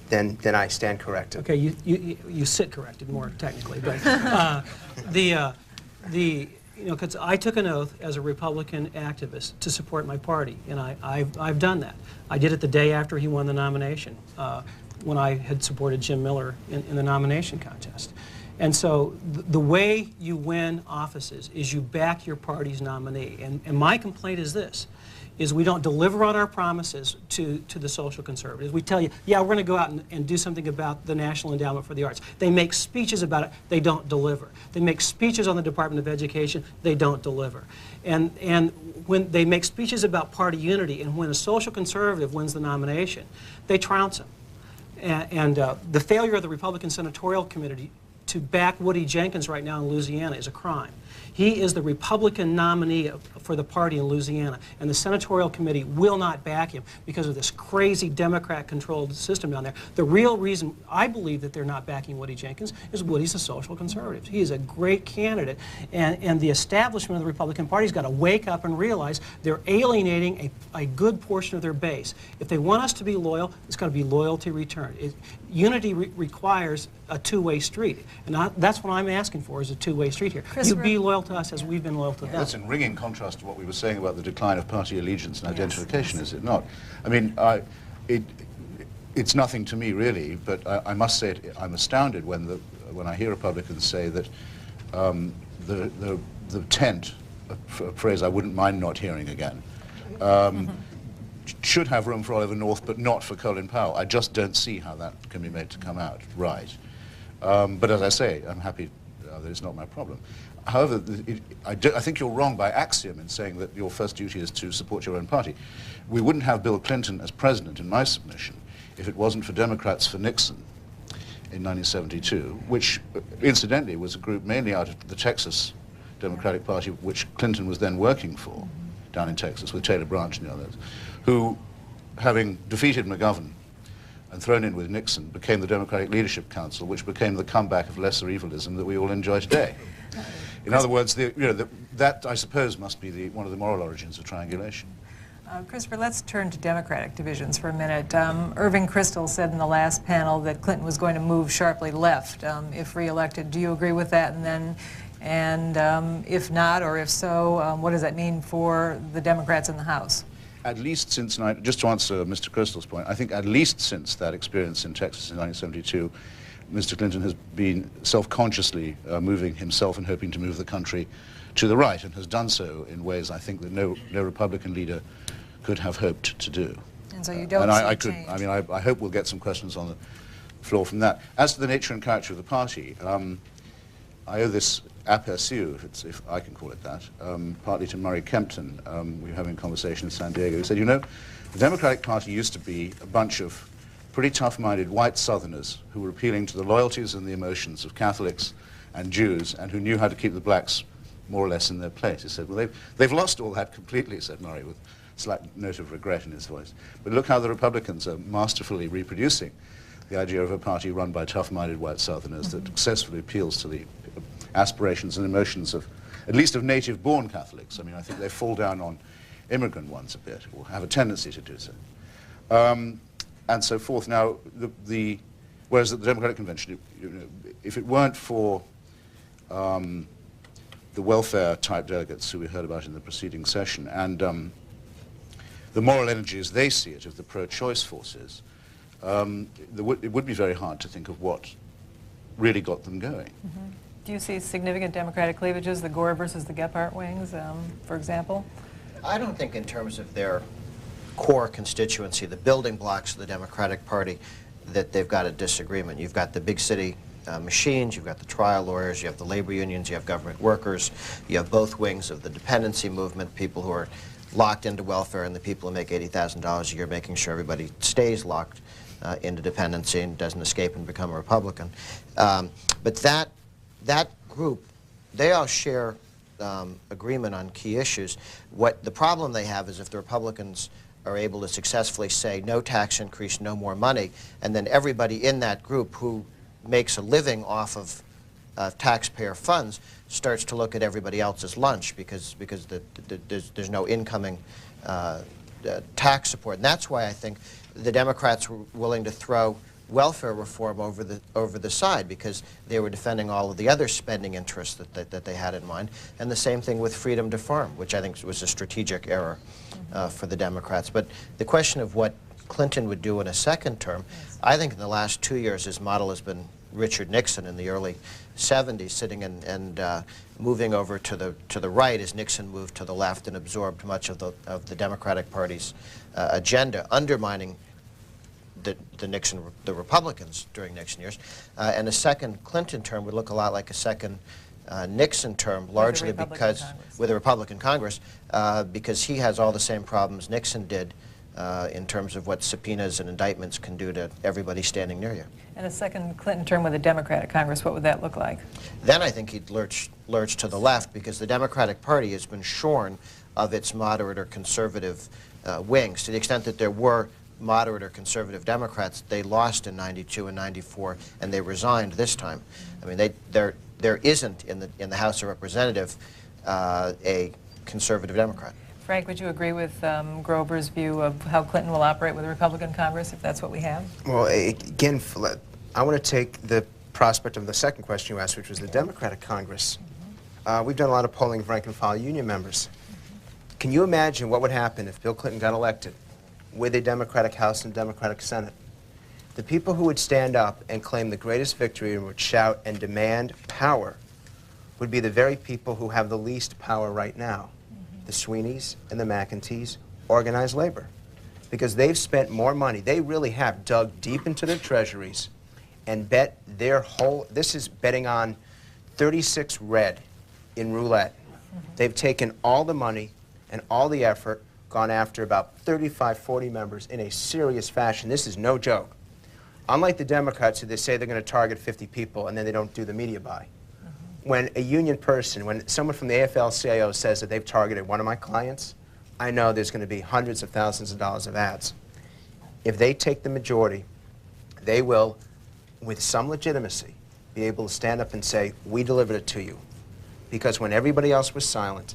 Speaker 4: Then I stand corrected.
Speaker 7: Okay, you sit corrected more technically, but you know, because I took an oath as a Republican activist to support my party, and I've done that. I did it the day after he won the nomination, when I had supported Jim Miller in the nomination contest. And so the way you win offices is you back your party's nominee. And my complaint is this, is we don't deliver on our promises to the social conservatives. We tell you, yeah, we're going to go out and do something about the National Endowment for the Arts. They make speeches about it, they don't deliver. They make speeches on the Department of Education, they don't deliver. And when they make speeches about party unity, and when a social conservative wins the nomination, they trounce him. And the failure of the Republican Senatorial Committee to back Woody Jenkins right now in Louisiana is a crime. He is the Republican nominee for the party in Louisiana, and the Senatorial Committee will not back him because of this crazy Democrat-controlled system down there. The real reason I believe that they're not backing Woody Jenkins is Woody's a social conservative. He is a great candidate, and the establishment of the Republican Party's got to wake up and realize they're alienating a good portion of their base. If they want us to be loyal, it's got to be loyalty returned. Unity requires a two-way street, and that's what I'm asking for, is a two-way street here. You be loyal to us as we've been loyal to them.
Speaker 6: That's in ringing contrast to what we were saying about the decline of party allegiance and identification, is it not? I mean, it's nothing to me really, but I must say I'm astounded when I hear Republicans say that the tent, a phrase I wouldn't mind not hearing again, should have room for Oliver North, but not for Colin Powell. I just don't see how that can be made to come out right. But as I say, I'm happy that it's not my problem. However, I think you're wrong by axiom in saying that your first duty is to support your own party. We wouldn't have Bill Clinton as president, in my submission, if it wasn't for Democrats for Nixon in 1972, which, incidentally, was a group mainly out of the Texas Democratic Party, which Clinton was then working for, down in Texas, with Taylor Branch and the others, who, having defeated McGovern and thrown in with Nixon, became the Democratic Leadership Council, which became the comeback of lesser evilism that we all enjoy today. In other words, that, I suppose, must be one of the moral origins of triangulation.
Speaker 3: Christopher, let's turn to Democratic divisions for a minute. Irving Kristol said in the last panel that Clinton was going to move sharply left if reelected. Do you agree with that? And if not, or if so, what does that mean for the Democrats in the House?
Speaker 6: At least since, just to answer Mr. Kristol's point, I think at least since that experience in Texas in 1972, Mr. Clinton has been self-consciously moving himself and hoping to move the country to the right, and has done so in ways I think that no Republican leader could have hoped to do.
Speaker 3: And so you don't see change.
Speaker 6: I mean, I hope we'll get some questions on the floor from that. As to the nature and character of the party, I owe this aperçu, if I can call it that, partly to Murray Kempton. We were having a conversation in San Diego. He said, you know, the Democratic Party used to be a bunch of pretty tough-minded white Southerners who were appealing to the loyalties and the emotions of Catholics and Jews, and who knew how to keep the blacks more or less in their place. He said, well, they've lost all that completely, said Murray, with a slight note of regret in his voice. But look how the Republicans are masterfully reproducing the idea of a party run by tough-minded white Southerners that successfully appeals to the aspirations and emotions of, at least of native-born Catholics. I mean, I think they fall down on immigrant ones a bit, or have a tendency to do so. And so forth. Now, whereas at the Democratic Convention, if it weren't for the welfare-type delegates who we heard about in the preceding session, and the moral energy as they see it of the pro-choice forces, it would be very hard to think of what really got them going.
Speaker 3: Mm-hmm. Do you see significant Democratic cleavages, the Gore versus the Gephardt wings, for example?
Speaker 5: I don't think in terms of their core constituency, the building blocks of the Democratic Party, that they've got a disagreement. You've got the big city machines, you've got the trial lawyers, you have the labor unions, you have government workers, you have both wings of the dependency movement, people who are locked into welfare and the people who make $80,000 a year, making sure everybody stays locked into dependency and doesn't escape and become a Republican. But that group, they all share agreement on key issues. What the problem they have is if the Republicans are able to successfully say no tax increase, no more money, and then everybody in that group who makes a living off of taxpayer funds starts to look at everybody else's lunch because there's no incoming tax support. And that's why I think the Democrats were willing to throw welfare reform over the side, because they were defending all of the other spending interests that they had in mind. And the same thing with freedom to farm, which I think was a strategic error for the Democrats. But the question of what Clinton would do in a second term, I think in the last 2 years his model has been Richard Nixon in the early 70s, sitting and moving over to the right as Nixon moved to the left and absorbed much of the Democratic Party's agenda, undermining the Republicans during Nixon years. And a second Clinton term would look a lot like a second Nixon term, largely because with a Republican Congress, because he has all the same problems Nixon did in terms of what subpoenas and indictments can do to everybody standing near you.
Speaker 3: And a second Clinton term with a Democratic Congress, what would that look like?
Speaker 5: Then I think he'd lurch to the left, because the Democratic Party has been shorn of its moderate or conservative wings. To the extent that there were moderate or conservative Democrats, they lost in '92 and '94, and they resigned this time. I mean, there isn't in the House of Representatives a conservative Democrat.
Speaker 3: Frank, would you agree with Grover's view of how Clinton will operate with a Republican Congress, if that's what we have?
Speaker 4: Well, again, I want to take the prospect of the second question you asked, which was the Democratic Congress. We've done a lot of polling of rank-and-file union members. Can you imagine what would happen if Bill Clinton got elected with a Democratic House and Democratic Senate? The people who would stand up and claim the greatest victory and would shout and demand power would be the very people who have the least power right now. The Sweeneys and the McEntees, organized labor. Because they've spent more money. They really have dug deep into their treasuries and bet their whole, this is betting on 36 red in roulette. They've taken all the money and all the effort, gone after about 35, 40 members in a serious fashion. This is no joke. Unlike the Democrats, who they say they're going to target 50 people and then they don't do the media buy. When a union person, when someone from the AFL-CIO says that they've targeted one of my clients, I know there's going to be hundreds of thousands of dollars of ads. If they take the majority, they will, with some legitimacy, be able to stand up and say, we delivered it to you. Because when everybody else was silent,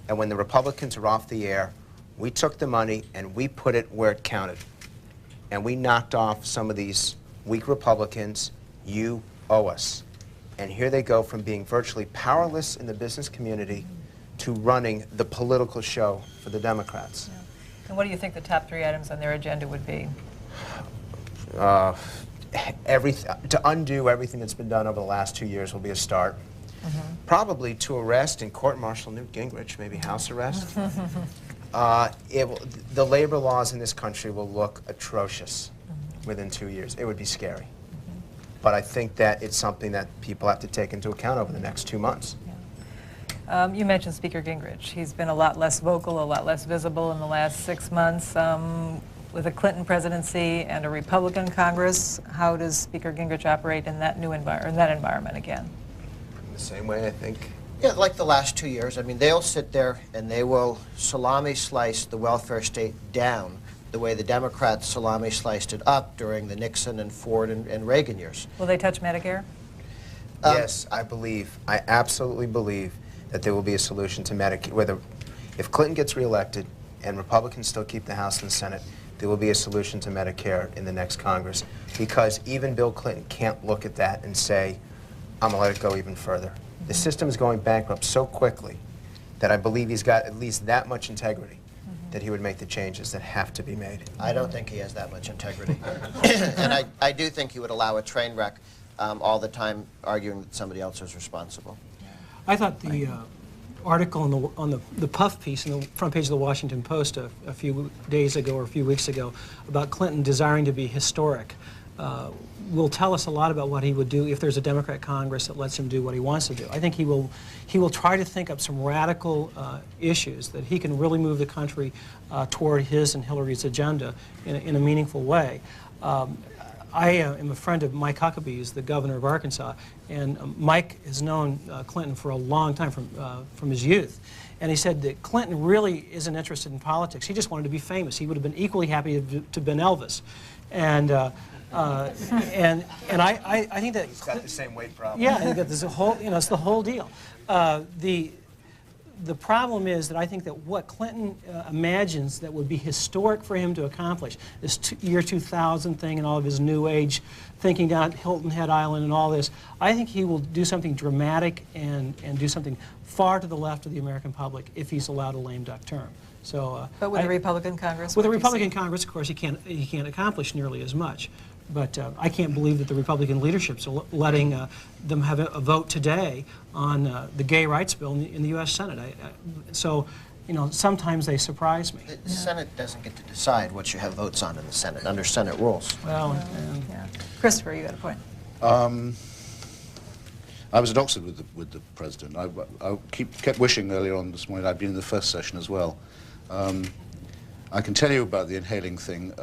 Speaker 4: and when the Republicans were off the air, we took the money and we put it where it counted. And we knocked off some of these weak Republicans. You owe us. And here they go from being virtually powerless in the business community to running the political show for the Democrats.
Speaker 3: Yeah. And what do you think the top 3 items on their agenda would be?
Speaker 4: To undo everything that's been done over the last 2 years will be a start. Probably to arrest and court-martial Newt Gingrich, maybe house arrest. The labor laws in this country will look atrocious within 2 years. It would be scary. But I think that it's something that people have to take into account over the next 2 months.
Speaker 3: Yeah. You mentioned Speaker Gingrich. He's been a lot less vocal, a lot less visible in the last 6 months. With a Clinton presidency and a Republican Congress, how does Speaker Gingrich operate in that new environment again?
Speaker 4: In the same way, I think.
Speaker 5: Yeah, like the last 2 years. I mean, they'll sit there and they will salami slice the welfare state down the way the Democrats salami sliced it up during the Nixon and Ford and Reagan years.
Speaker 3: Will they touch Medicare?
Speaker 4: Yes, I absolutely believe that there will be a solution to Medicare. If Clinton gets reelected and Republicans still keep the House and the Senate, there will be a solution to Medicare in the next Congress. Because even Bill Clinton can't look at that and say, I'm going to let it go even further. The system is going bankrupt so quickly that I believe he's got at least that much integrity that he would make the changes that have to be made.
Speaker 5: I don't think he has that much integrity. And I do think he would allow a train wreck all the time, arguing that somebody else is responsible.
Speaker 7: I thought the article on the puff piece in the front page of the Washington Post a few days ago or a few weeks ago about Clinton desiring to be historic will tell us a lot about what he would do if there's a Democrat Congress that lets him do what he wants to do. I think he will try to think up some radical issues that he can really move the country toward his and Hillary's agenda in a meaningful way. I am a friend of Mike Huckabee, who's the governor of Arkansas, and Mike has known Clinton for a long time from his youth. And he said that Clinton really isn't interested in politics. He just wanted to be famous. He would have been equally happy to have been Elvis. And I think that
Speaker 4: he's got the same weight problem.
Speaker 7: Yeah, I think that there's a whole, it's the whole deal. The problem is that I think that what Clinton imagines that would be historic for him to accomplish, this year 2000 thing and all of his new age thinking down at Hilton Head Island and all this, I think he will do something dramatic and do something far to the left of the American public if he's allowed a lame duck term. So,
Speaker 3: but with a Republican Congress?
Speaker 7: With a Republican Congress, of course, he can't accomplish nearly as much. But I can't believe that the Republican leadership's letting them have a vote today on the gay rights bill in the U.S. Senate. So, you know, sometimes they surprise me.
Speaker 5: The Senate doesn't get to decide what you have votes on in the Senate under Senate rules.
Speaker 7: Well,
Speaker 3: yeah. Christopher, you got a point.
Speaker 6: I was at Oxford with the president. I kept wishing earlier on this morning I'd been in the first session as well. I can tell you about the inhaling thing.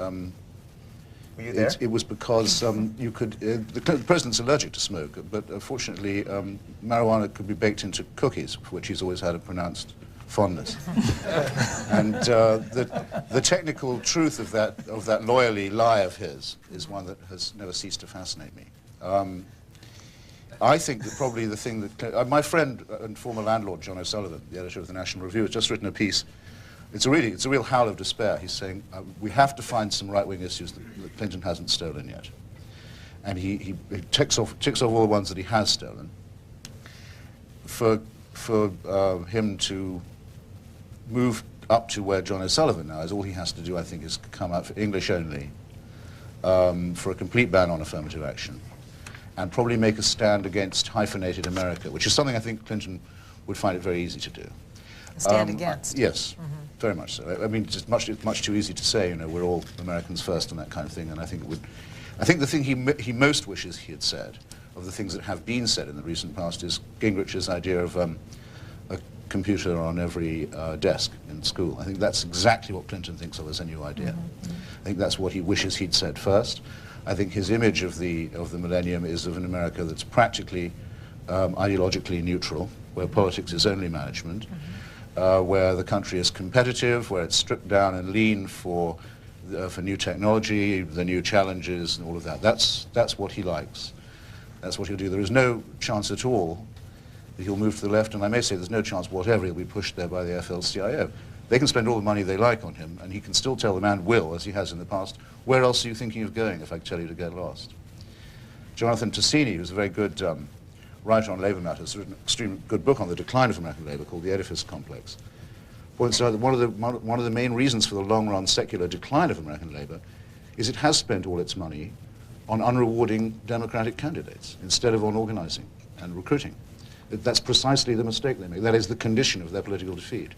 Speaker 4: Were you there?
Speaker 6: It was because you could. The president's allergic to smoke, but fortunately, marijuana could be baked into cookies, for which he's always had a pronounced fondness. And the technical truth of that loyally lie of his is one that has never ceased to fascinate me. I think that probably the thing that my friend and former landlord John O'Sullivan, the editor of the National Review, has just written a piece. It's a real howl of despair. He's saying we have to find some right-wing issues that Clinton hasn't stolen yet, and he ticks off all the ones that he has stolen. For him to move up to where John O'Sullivan now is, all he has to do, I think, is come out for English only, for a complete ban on affirmative action, and probably make a stand against hyphenated America, which is something I think Clinton would find it very easy to do.
Speaker 3: Stand against.
Speaker 6: Yes, very much so. I mean, it's much too easy to say, you know, we're all Americans first and that kind of thing, and I think the thing he most wishes he had said, of the things that have been said in the recent past, is Gingrich's idea of a computer on every desk in school. I think that's exactly what Clinton thinks of as a new idea. I think that's what he wishes he'd said first. I think his image of the millennium is of an America that's practically ideologically neutral, where politics is only management, where the country is competitive, where it's stripped down and lean for new technology, the new challenges, and all of that. That's what he likes. That's what he'll do. There is no chance at all that he'll move to the left, and I may say there's no chance whatever he'll be pushed there by the AFL-CIO. They can spend all the money they like on him, and he can still tell them, and will, as he has in the past, where else are you thinking of going if I tell you to get lost? Jonathan Tassini, who's a very good writer on labour matters, has written an extremely good book on the decline of American labour called The Edifice Complex, points out that one of the main reasons for the long-run secular decline of American labour is it has spent all its money on unrewarding Democratic candidates instead of on organising and recruiting. That's precisely the mistake they make. That is the condition of their political defeat.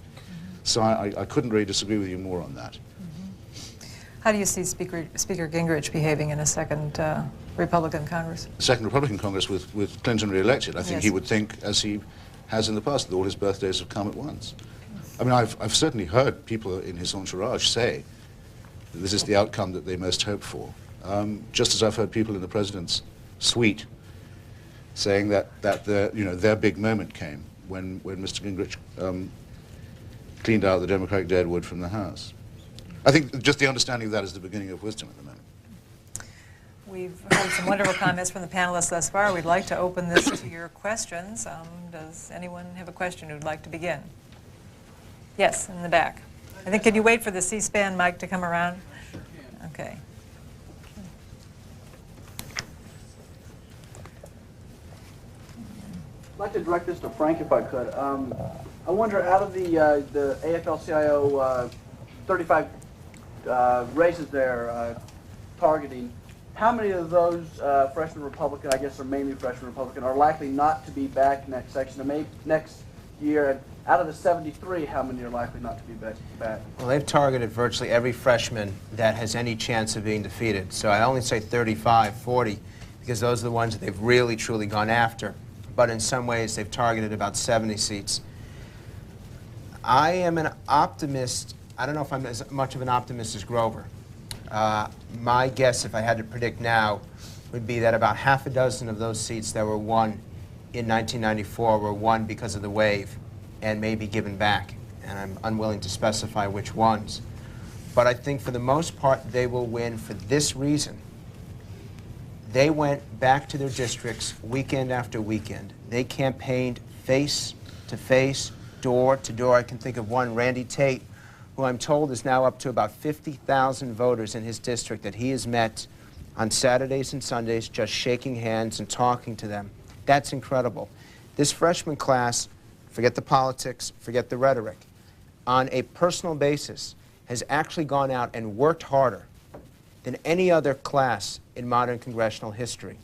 Speaker 6: So I couldn't really disagree with you more on that.
Speaker 3: How do you see Speaker Gingrich behaving in a second Republican Congress?
Speaker 6: The second Republican Congress with Clinton re-elected, I think he would think, as he has in the past, that all his birthdays have come at once. I mean, I've certainly heard people in his entourage say that this is the outcome that they most hope for. Just as I've heard people in the president's suite saying that their big moment came when Mr. Gingrich cleaned out the Democratic deadwood from the House. I think just the understanding of that is the beginning of wisdom at the moment.
Speaker 3: We've heard some wonderful comments from the panelists thus far. We'd like to open this to your questions. Does anyone have a question who'd like to begin? Yes, in the back. I think, can you wait for the C-SPAN mic to come around? Okay.
Speaker 8: I'd like to direct this to Frank if I could. I wonder, out of the AFL-CIO 35 races they're targeting, how many of those freshman Republican, I guess are mainly freshman Republican, are likely not to be back next section, maybe next year? And out of the 73, how many are likely not to be back?
Speaker 4: Well, they've targeted virtually every freshman that has any chance of being defeated. So I only say 35, 40, because those are the ones that they've really, truly gone after. But in some ways, they've targeted about 70 seats. I am an optimist. I don't know if I'm as much of an optimist as Grover. My guess, if I had to predict now, would be that about half a dozen of those seats that were won in 1994 were won because of the wave and may be given back. And I'm unwilling to specify which ones. But I think for the most part, they will win for this reason. They went back to their districts weekend after weekend. They campaigned face to face, door to door. I can think of one, Randy Tate, who I'm told is now up to about 50,000 voters in his district that he has met on Saturdays and Sundays, just shaking hands and talking to them. That's incredible. This freshman class, forget the politics, forget the rhetoric, on a personal basis has actually gone out and worked harder than any other class in modern congressional history.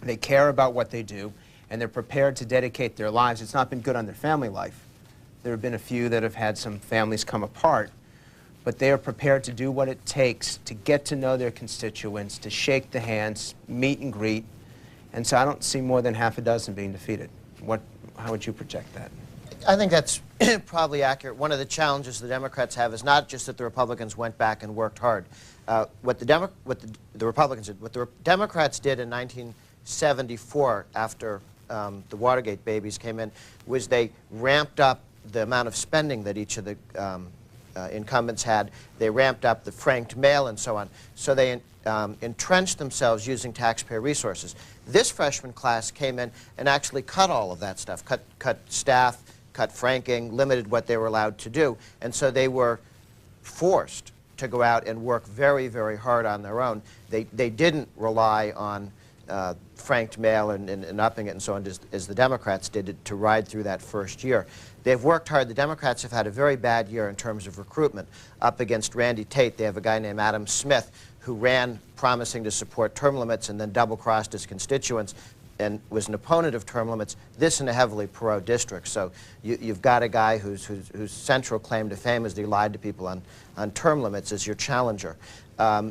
Speaker 4: They care about what they do, and they're prepared to dedicate their lives. It's not been good on their family life. There have been a few that have had some families come apart, but they are prepared to do what it takes to get to know their constituents, to shake the hands, meet and greet, and so I don't see more than half a dozen being defeated. How would you project that?
Speaker 5: I think that's probably accurate. One of the challenges the Democrats have is not just that the Republicans went back and worked hard. What the Republicans did, what the Democrats did in 1974 after the Watergate babies came in, was they ramped up the amount of spending that each of the incumbents had. They ramped up the franked mail and so on. So they entrenched themselves using taxpayer resources. This freshman class came in and actually cut all of that stuff, cut staff, cut franking, limited what they were allowed to do. And so they were forced to go out and work very, very hard on their own. They didn't rely on franked mail and upping it and so on as the Democrats did to ride through that first year. They've worked hard. The Democrats have had a very bad year in terms of recruitment. Up against Randy Tate, they have a guy named Adam Smith who ran promising to support term limits and then double-crossed his constituents and was an opponent of term limits, this in a heavily Perot district. So you've got a guy whose central claim to fame is that he lied to people on term limits as your challenger.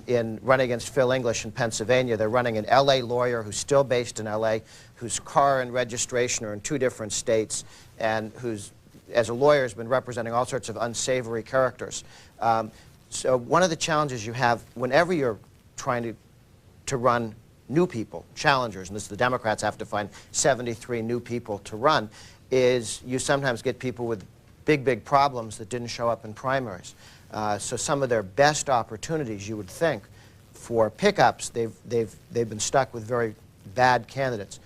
Speaker 5: In running against Phil English in Pennsylvania, they're running an LA lawyer who's still based in LA, whose car and registration are in 2 different states, and who's, as a lawyer, has been representing all sorts of unsavory characters. So one of the challenges you have whenever you're trying to run new people, challengers, and this the Democrats have to find 73 new people to run, is you sometimes get people with big problems that didn't show up in primaries. So some of their best opportunities, you would think, for pickups, they've been stuck with very bad candidates.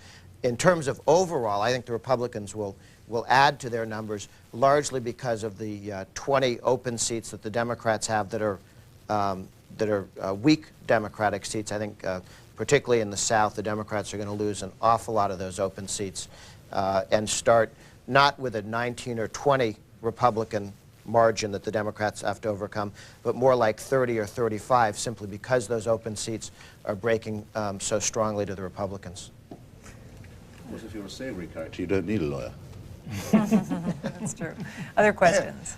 Speaker 5: In terms of overall, I think the Republicans will add to their numbers largely because of the 20 open seats that the Democrats have that are weak Democratic seats. I think particularly in the South, the Democrats are going to lose an awful lot of those open seats and start not with a 19 or 20 Republican margin that the Democrats have to overcome, but more like 30 or 35, simply because those open seats are breaking so strongly to the Republicans.
Speaker 6: Of course, if you're a savory character, you don't need a lawyer.
Speaker 3: That's true. Other questions?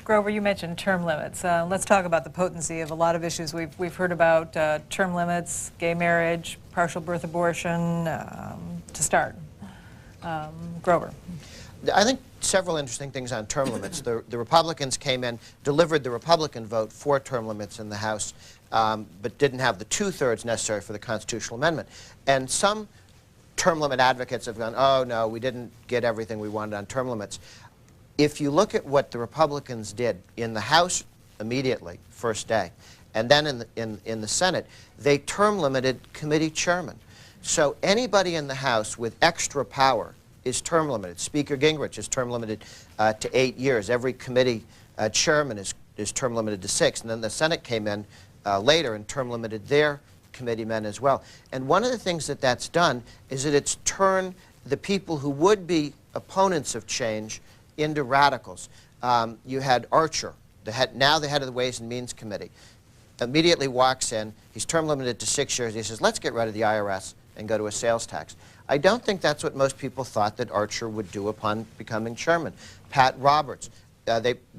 Speaker 3: Grover, you mentioned term limits. Let's talk about the potency of a lot of issues. We've heard about term limits, gay marriage, partial birth abortion, to start. Grover.
Speaker 5: I think several interesting things on term limits. The Republicans came in, delivered the Republican vote for term limits in the House, but didn't have the 2/3 necessary for the constitutional amendment. And some term limit advocates have gone, oh no, we didn't get everything we wanted on term limits. If you look at what the Republicans did in the House immediately, first day, and then in the Senate, they term limited committee chairmen. So anybody in the House with extra power is term limited. Speaker Gingrich is term limited to 8 years. Every committee chairman is term limited to 6. And then the Senate came in later and term limited their committeemen as well. And one of the things that's done is that it's turned the people who would be opponents of change into radicals. You had Archer, now the head of the Ways and Means Committee, immediately walks in. He's term limited to 6 years. He says, let's get rid of the IRS and go to a sales tax. I don't think that's what most people thought that Archer would do upon becoming chairman. Pat Roberts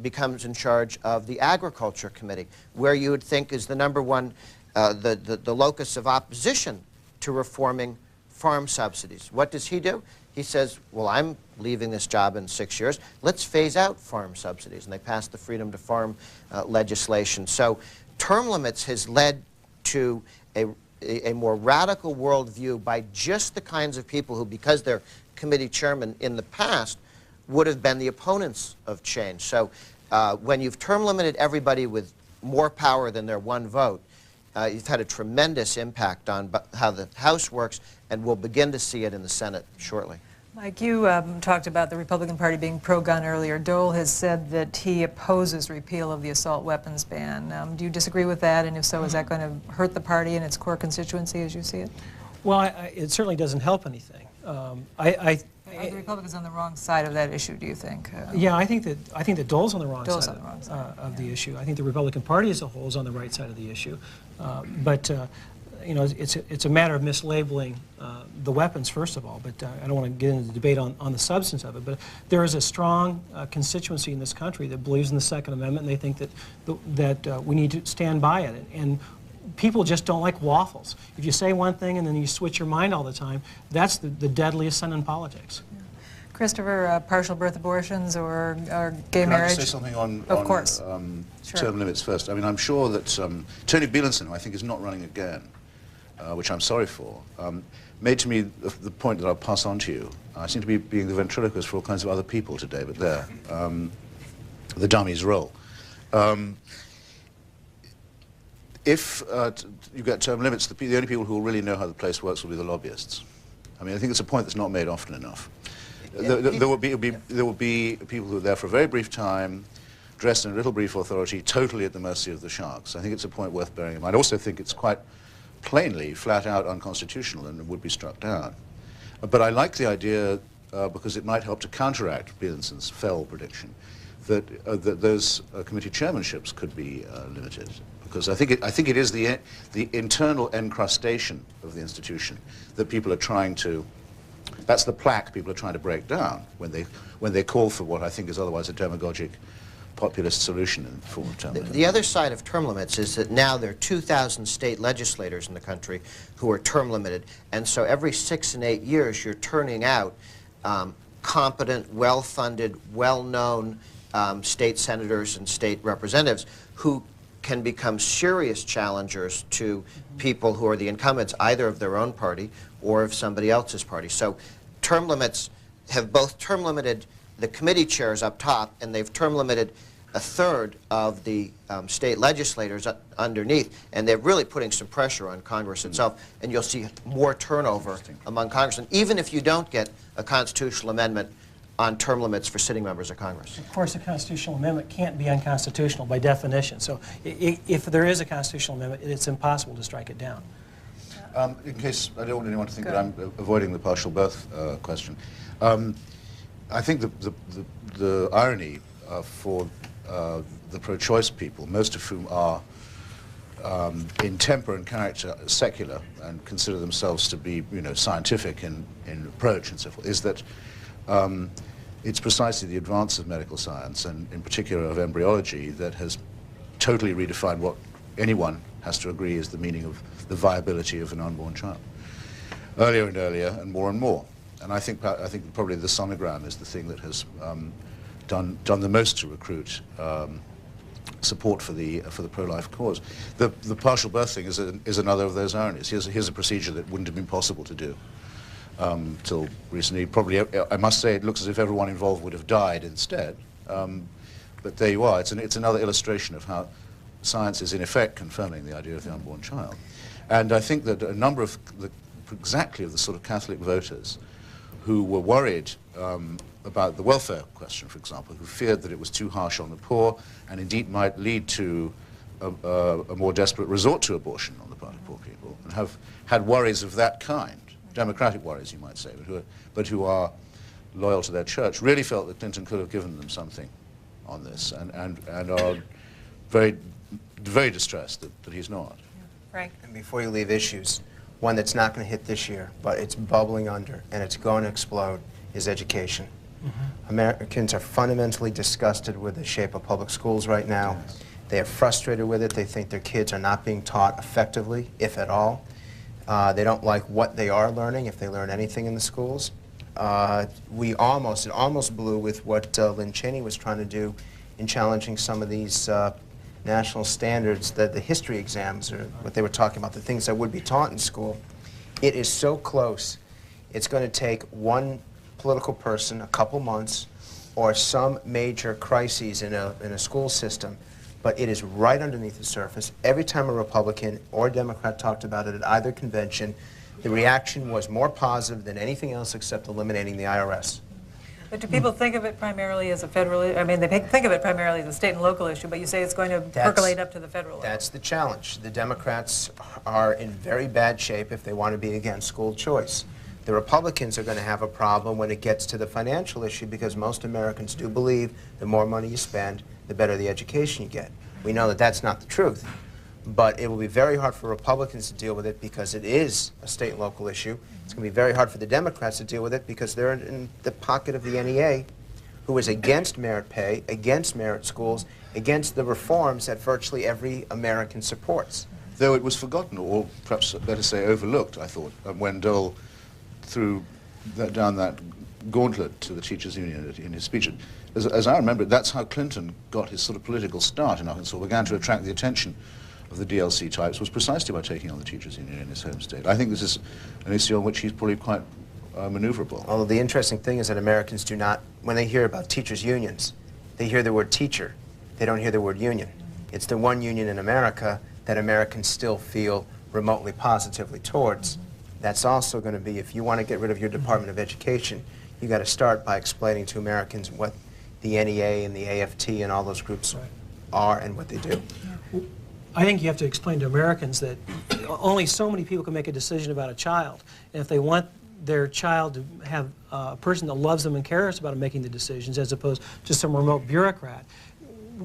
Speaker 5: becomes in charge of the Agriculture Committee, where you would think is the #1, the locus of opposition to reforming farm subsidies. What does he do? He says, well, I'm leaving this job in 6 years. Let's phase out farm subsidies. And they passed the Freedom to Farm legislation. So term limits has led to a more radical worldview by just the kinds of people who, because they're committee chairmen in the past, would have been the opponents of change. So when you've term limited everybody with more power than their one vote, you've had a tremendous impact on how the House works, and we'll begin to see it in the Senate shortly.
Speaker 3: Mike, you talked about the Republican Party being pro-gun earlier. Dole has said that he opposes repeal of the assault weapons ban. Do you disagree with that? And if so, is that going to hurt the party and its core constituency as you see it?
Speaker 7: Well, it certainly doesn't help anything. I
Speaker 3: Are the Republicans on the wrong side of that issue, do you think?
Speaker 7: Yeah, I think that Dole's on the wrong
Speaker 3: Dole's
Speaker 7: side,
Speaker 3: on the wrong side,
Speaker 7: of the issue. I think the Republican Party as a whole is on the right side of the issue. But you know, it's a matter of mislabeling the weapons, first of all, but I don't want to get into the debate on the substance of it. But there is a strong constituency in this country that believes in the Second Amendment, and they think that we need to stand by it. And people just don't like waffles. If you say one thing and then you switch your mind all the time, that's the deadliest sin in politics.
Speaker 3: Yeah. Christopher, partial birth abortions or gay
Speaker 6: Can
Speaker 3: marriage?
Speaker 6: I just say something on
Speaker 3: Sure.
Speaker 6: term limits first? I mean, I'm sure that Tony Bielenson, who I think is not running again, which I'm sorry for, made to me the point that I'll pass on to you. I seem to be being the ventriloquist for all kinds of other people today, but there, the dummy's role. If you get term limits, the only people who will really know how the place works will be the lobbyists. I mean, I think it's a point that's not made often enough. There will be people who are there for a very brief time, dressed in a little brief authority, totally at the mercy of the sharks. I think it's a point worth bearing in mind. I also think it's quite plainly, flat out unconstitutional and would be struck down. But I like the idea, because it might help to counteract Bielenson's fell prediction, that those committee chairmanships could be limited. Because I think it is the internal encrustation of the institution that people are trying to, that's the plaque people are trying to break down when they call for what I think is otherwise a demagogic populist solution in the form of term limits.
Speaker 5: The other side of term limits is that now there are 2,000 state legislators in the country who are term limited, and so every 6 and 8 years you're turning out competent, well-funded, well-known state senators and state representatives who can become serious challengers to people who are the incumbents either of their own party or of somebody else's party. So term limits have both term limited the committee chairs up top, and they've term limited a third of the state legislators underneath, and they're really putting some pressure on Congress itself, and you'll see more turnover among congressmen, even if you don't get a constitutional amendment on term limits for sitting members of Congress.
Speaker 7: Of course, a constitutional amendment can't be unconstitutional by definition. So if there is a constitutional amendment, it's impossible to strike it down.
Speaker 6: In case I don't want anyone to think that I'm avoiding the partial birth question, I think the irony for the pro-choice people, most of whom are in temper and character secular and consider themselves to be, you know, scientific in approach and so forth, is that it's precisely the advance of medical science, and in particular of embryology, that has totally redefined what anyone has to agree is the meaning of the viability of an unborn child. Earlier and earlier, and more. And I think probably the sonogram is the thing that has done the most to recruit support for the pro-life cause. The partial birth thing is another of those ironies. Here's a procedure that wouldn't have been possible to do till recently. Probably, I must say, it looks as if everyone involved would have died instead. But there you are. It's another illustration of how science is in effect confirming the idea of the unborn child. And I think that a number of exactly of the sort of Catholic voters who were worried about the welfare question, for example, who feared that it was too harsh on the poor and indeed might lead to a more desperate resort to abortion on the part of poor people, and have had worries of that kind, democratic worries you might say, but who are loyal to their church, really felt that Clinton could have given them something on this, and are very, very distressed that he's not.
Speaker 3: Frank?
Speaker 4: And before you leave issues, one that's not going to hit this year, but it's bubbling under, and it's going to explode, is education. Americans are fundamentally disgusted with the shape of public schools right now.
Speaker 6: Yes.
Speaker 4: They are frustrated with it. They think their kids are not being taught effectively, if at all. They don't like what they are learning, if they learn anything in the schools. It almost blew with what Lynn Cheney was trying to do in challenging some of these national standards, that the history exams, or what they were talking about, the things that would be taught in school. It is so close. It's going to take one political person, a couple months, or some major crises in a school system, but it is right underneath the surface. Every time a Republican or Democrat talked about it at either convention, the reaction was more positive than anything else except eliminating the IRS.
Speaker 3: But do people think of it primarily as a federal, I mean, they think of it primarily as a state and local issue, but you say it's going to percolate up to the federal level.
Speaker 4: That's the challenge. The Democrats are in very bad shape if they want to be against school choice. The Republicans are going to have a problem when it gets to the financial issue, because most Americans do believe the more money you spend, the better the education you get. We know that that's not the truth, but it will be very hard for Republicans to deal with it because it is a state and local issue. It's going to be very hard for the Democrats to deal with it because they're in the pocket of the NEA, who is against merit pay, against merit schools, against the reforms that virtually every American supports.
Speaker 6: Though it was forgotten, or perhaps better say overlooked, I thought, when Dole threw down that gauntlet to the teachers' union in his speech. As I remember it, that's how Clinton got his sort of political start in Arkansas, began to attract the attention of the DLC types, was precisely by taking on the teachers' union in his home state. I think this is an issue on which he's probably quite maneuverable.
Speaker 4: Although the interesting thing is that Americans do not, when they hear about teachers' unions, they hear the word teacher. They don't hear the word union. It's the one union in America that Americans still feel remotely positively towards. That's also going to be, if you want to get rid of your Department of Education, you got to start by explaining to Americans what the NEA and the AFT and all those groups are and what they do.
Speaker 7: I think you have to explain to Americans that only so many people can make a decision about a child. And if they want their child to have a person that loves them and cares about them making the decisions, as opposed to some remote bureaucrat,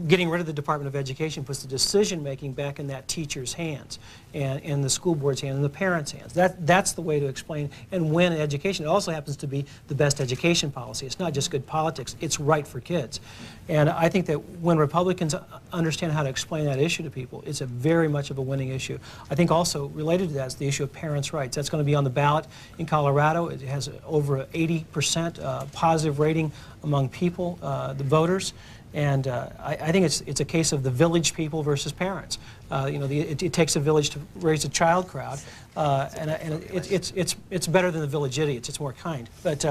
Speaker 7: getting rid of the Department of Education puts the decision-making back in that teacher's hands, and the school board's hands, and the parents' hands. That's the way to explain and win education. It also happens to be the best education policy. It's not just good politics, it's right for kids. And I think that when Republicans understand how to explain that issue to people, it's a very much of a winning issue. I think also related to that is the issue of parents' rights. That's going to be on the ballot in Colorado. It has over 80% positive rating among people, the voters. And I think it's a case of the village people versus parents. You know, it takes a village to raise a child crowd, and it's better than the village idiots. It's more kind. But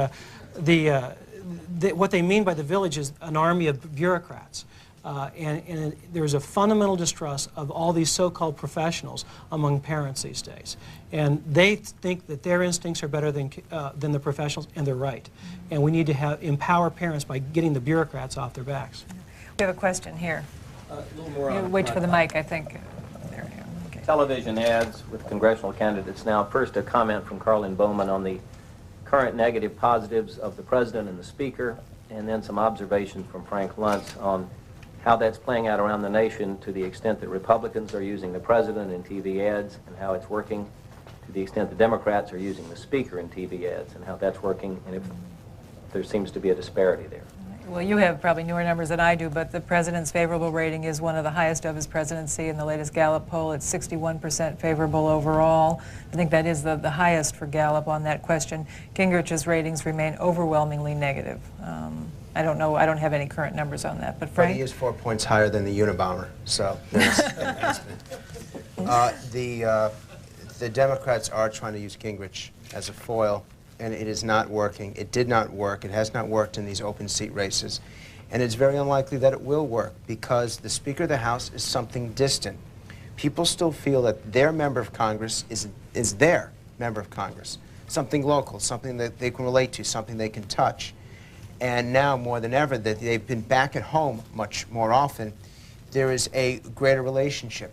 Speaker 7: what they mean by the village is an army of bureaucrats. And there's a fundamental distrust of all these so-called professionals among parents these days. And they think that their instincts are better than the professionals, and they're right. And we need to empower parents by getting the bureaucrats off their backs.
Speaker 3: We have a question here.
Speaker 9: A little more
Speaker 3: You
Speaker 9: on
Speaker 3: wait for the mic, I think. There we go. Okay.
Speaker 9: television ads with congressional candidates now. First, a comment from Karlyn Bowman on the current negative positives of the president and the speaker, and then some observations from Frank Luntz on how that's playing out around the nation to the extent that Republicans are using the president in TV ads and how it's working, to the extent the Democrats are using the speaker in TV ads and how that's working, and if there seems to be a disparity there.
Speaker 3: Well, you have probably newer numbers than I do, but the president's favorable rating is one of the highest of his presidency. In the latest Gallup poll, it's 61% favorable overall. I think that is the highest for Gallup on that question. Gingrich's ratings remain overwhelmingly negative. I don't know, I don't have any current numbers on that, but Frank?
Speaker 4: But he is 4 points higher than the Unabomber, so there's the Democrats are trying to use Gingrich as a foil, and it is not working. It did not work. It has not worked in these open seat races. And it's very unlikely that it will work because the Speaker of the House is something distant. People still feel that their member of Congress is their member of Congress, something local, something that they can relate to, something they can touch. And now, more than ever, that they've been back at home much more often, there is a greater relationship.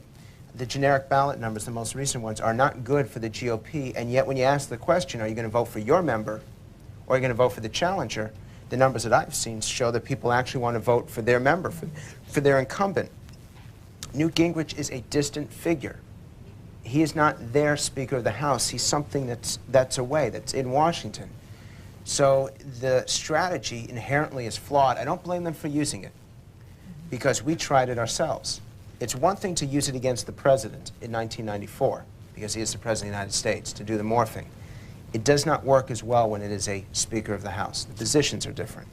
Speaker 4: The generic ballot numbers, the most recent ones, are not good for the GOP, and yet when you ask the question, are you going to vote for your member or are you going to vote for the challenger, the numbers that I've seen show that people actually want to vote for their member, for their incumbent. Newt Gingrich is a distant figure. He is not their Speaker of the House. He's something that's away, that's in Washington. So the strategy inherently is flawed. I don't blame them for using it because we tried it ourselves. It's one thing to use it against the president in 1994 because he is the president of the United States, to do the morphing. It does not work as well when it is a Speaker of the House. The positions are different.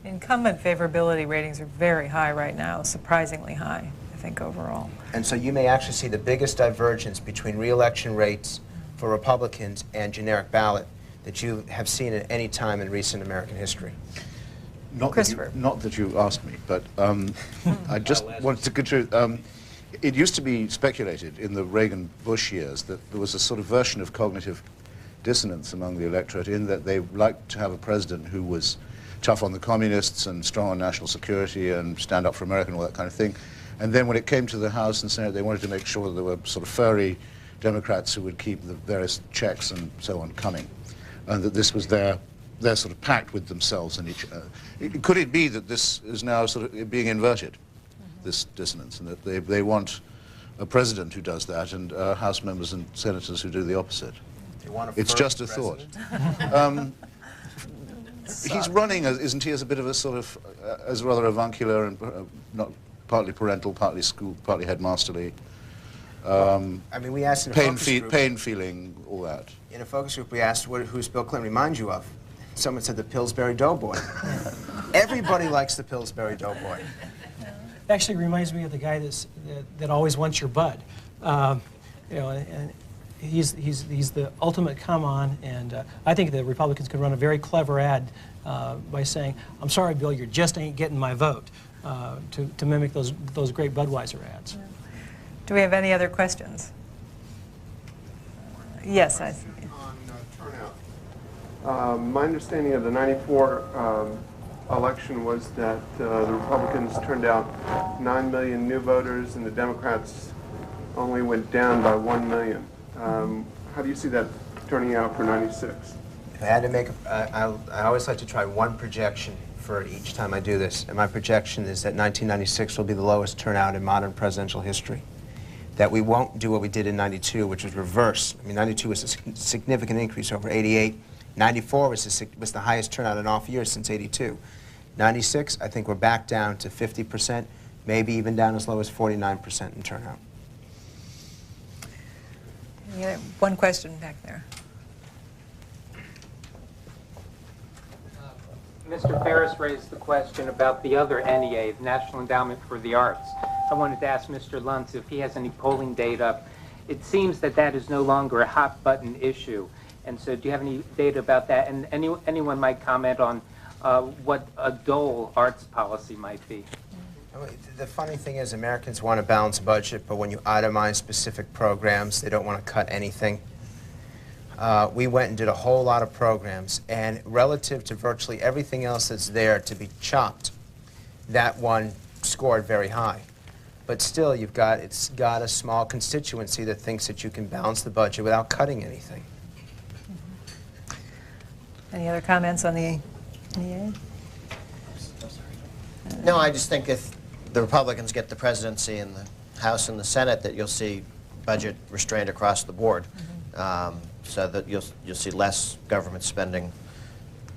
Speaker 3: Incumbent favorability ratings are very high right now, surprisingly high, I think, overall.
Speaker 4: And so you may actually see the biggest divergence between re-election rates for Republicans and generic ballot that you have seen at any time in recent American history.
Speaker 6: Not that you asked me, but I just wanted to contribute. It used to be speculated in the Reagan-Bush years that there was a sort of version of cognitive dissonance among the electorate in that they liked to have a president who was tough on the communists and strong on national security and stand up for America and all that kind of thing. And then when it came to the House and Senate, they wanted to make sure that there were sort of furry Democrats who would keep the various checks and so on coming. and that this was their sort of pact with themselves and each other. Could it be that this is now sort of being inverted, this dissonance, and that they want a president who does that and House members and senators who do the opposite? It's just a thought. He's running, isn't he, as a bit of a sort of, as rather avuncular and not partly parental, partly school, partly headmasterly.
Speaker 4: I mean, we asked in a focus group,
Speaker 6: pain feeling, all that.
Speaker 4: In a focus group, we asked, who's Bill Clinton remind you of? Someone said the Pillsbury Doughboy. Everybody likes the Pillsbury Doughboy.
Speaker 7: Actually reminds me of the guy that always wants your bud. You know, and he's the ultimate come on, and I think the Republicans could run a very clever ad by saying, "I'm sorry, Bill, you just ain't getting my vote," to mimic those great Budweiser ads.
Speaker 3: Yeah. Do we have any other questions? Yes, I see.
Speaker 10: My understanding of the '94 election was that the Republicans turned out 9 million new voters and the Democrats only went down by 1 million. How do you see that turning out for '96?
Speaker 4: If I had to make, I always like to try one projection for each time I do this, and my projection is that 1996 will be the lowest turnout in modern presidential history. That we won't do what we did in '92, which was reverse. I mean, '92 was a significant increase over '88. '94 was the highest turnout in off years since '82. '96, I think we're back down to 50%, maybe even down as low as 49% in turnout.
Speaker 3: Yeah, one question back there.
Speaker 11: Mr. Farris raised the question about the other NEA, the National Endowment for the Arts. I wanted to ask Mr. Luntz if he has any polling data. It seems that that is no longer a hot-button issue. And so do you have any data about that? And anyone might comment on what a Dole arts policy might be.
Speaker 4: The funny thing is Americans want a balanced budget, but when you itemize specific programs, they don't want to cut anything. We went and did a whole lot of programs, and relative to virtually everything else that's there to be chopped, that one scored very high. But still, it's got a small constituency that thinks that you can balance the budget without cutting anything.
Speaker 3: Any other comments on the NEA?
Speaker 5: No, I just think if the Republicans get the presidency in the House and the Senate, that you'll see budget restraint across the board, so that you'll see less government spending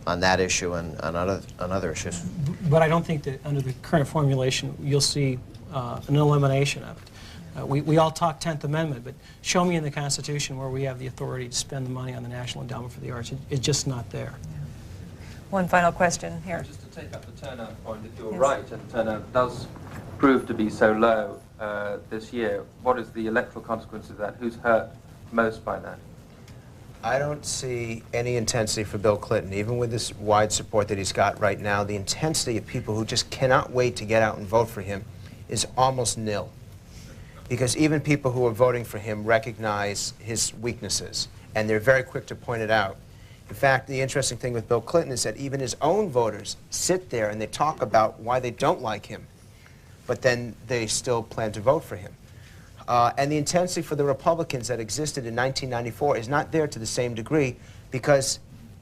Speaker 5: on that issue and on other issues.
Speaker 7: But I don't think that under the current formulation you'll see an elimination of it. We all talk 10th Amendment, but show me in the Constitution where we have the authority to spend the money on the National Endowment for the Arts. It's just not there.
Speaker 3: Yeah. One final question here.
Speaker 12: Just to take up the turnout point, if you're
Speaker 3: Yes.
Speaker 12: right and turnout does prove to be so low this year, what is the electoral consequence of that? Who's hurt most by that?
Speaker 4: I don't see any intensity for Bill Clinton, even with this wide support that he's got right now. The intensity of people who just cannot wait to get out and vote for him is almost nil. Because even people who are voting for him recognize his weaknesses, and they're very quick to point it out. In fact, the interesting thing with Bill Clinton is that even his own voters sit there and they talk about why they don't like him, but then they still plan to vote for him. And the intensity for the Republicans that existed in 1994 is not there to the same degree, because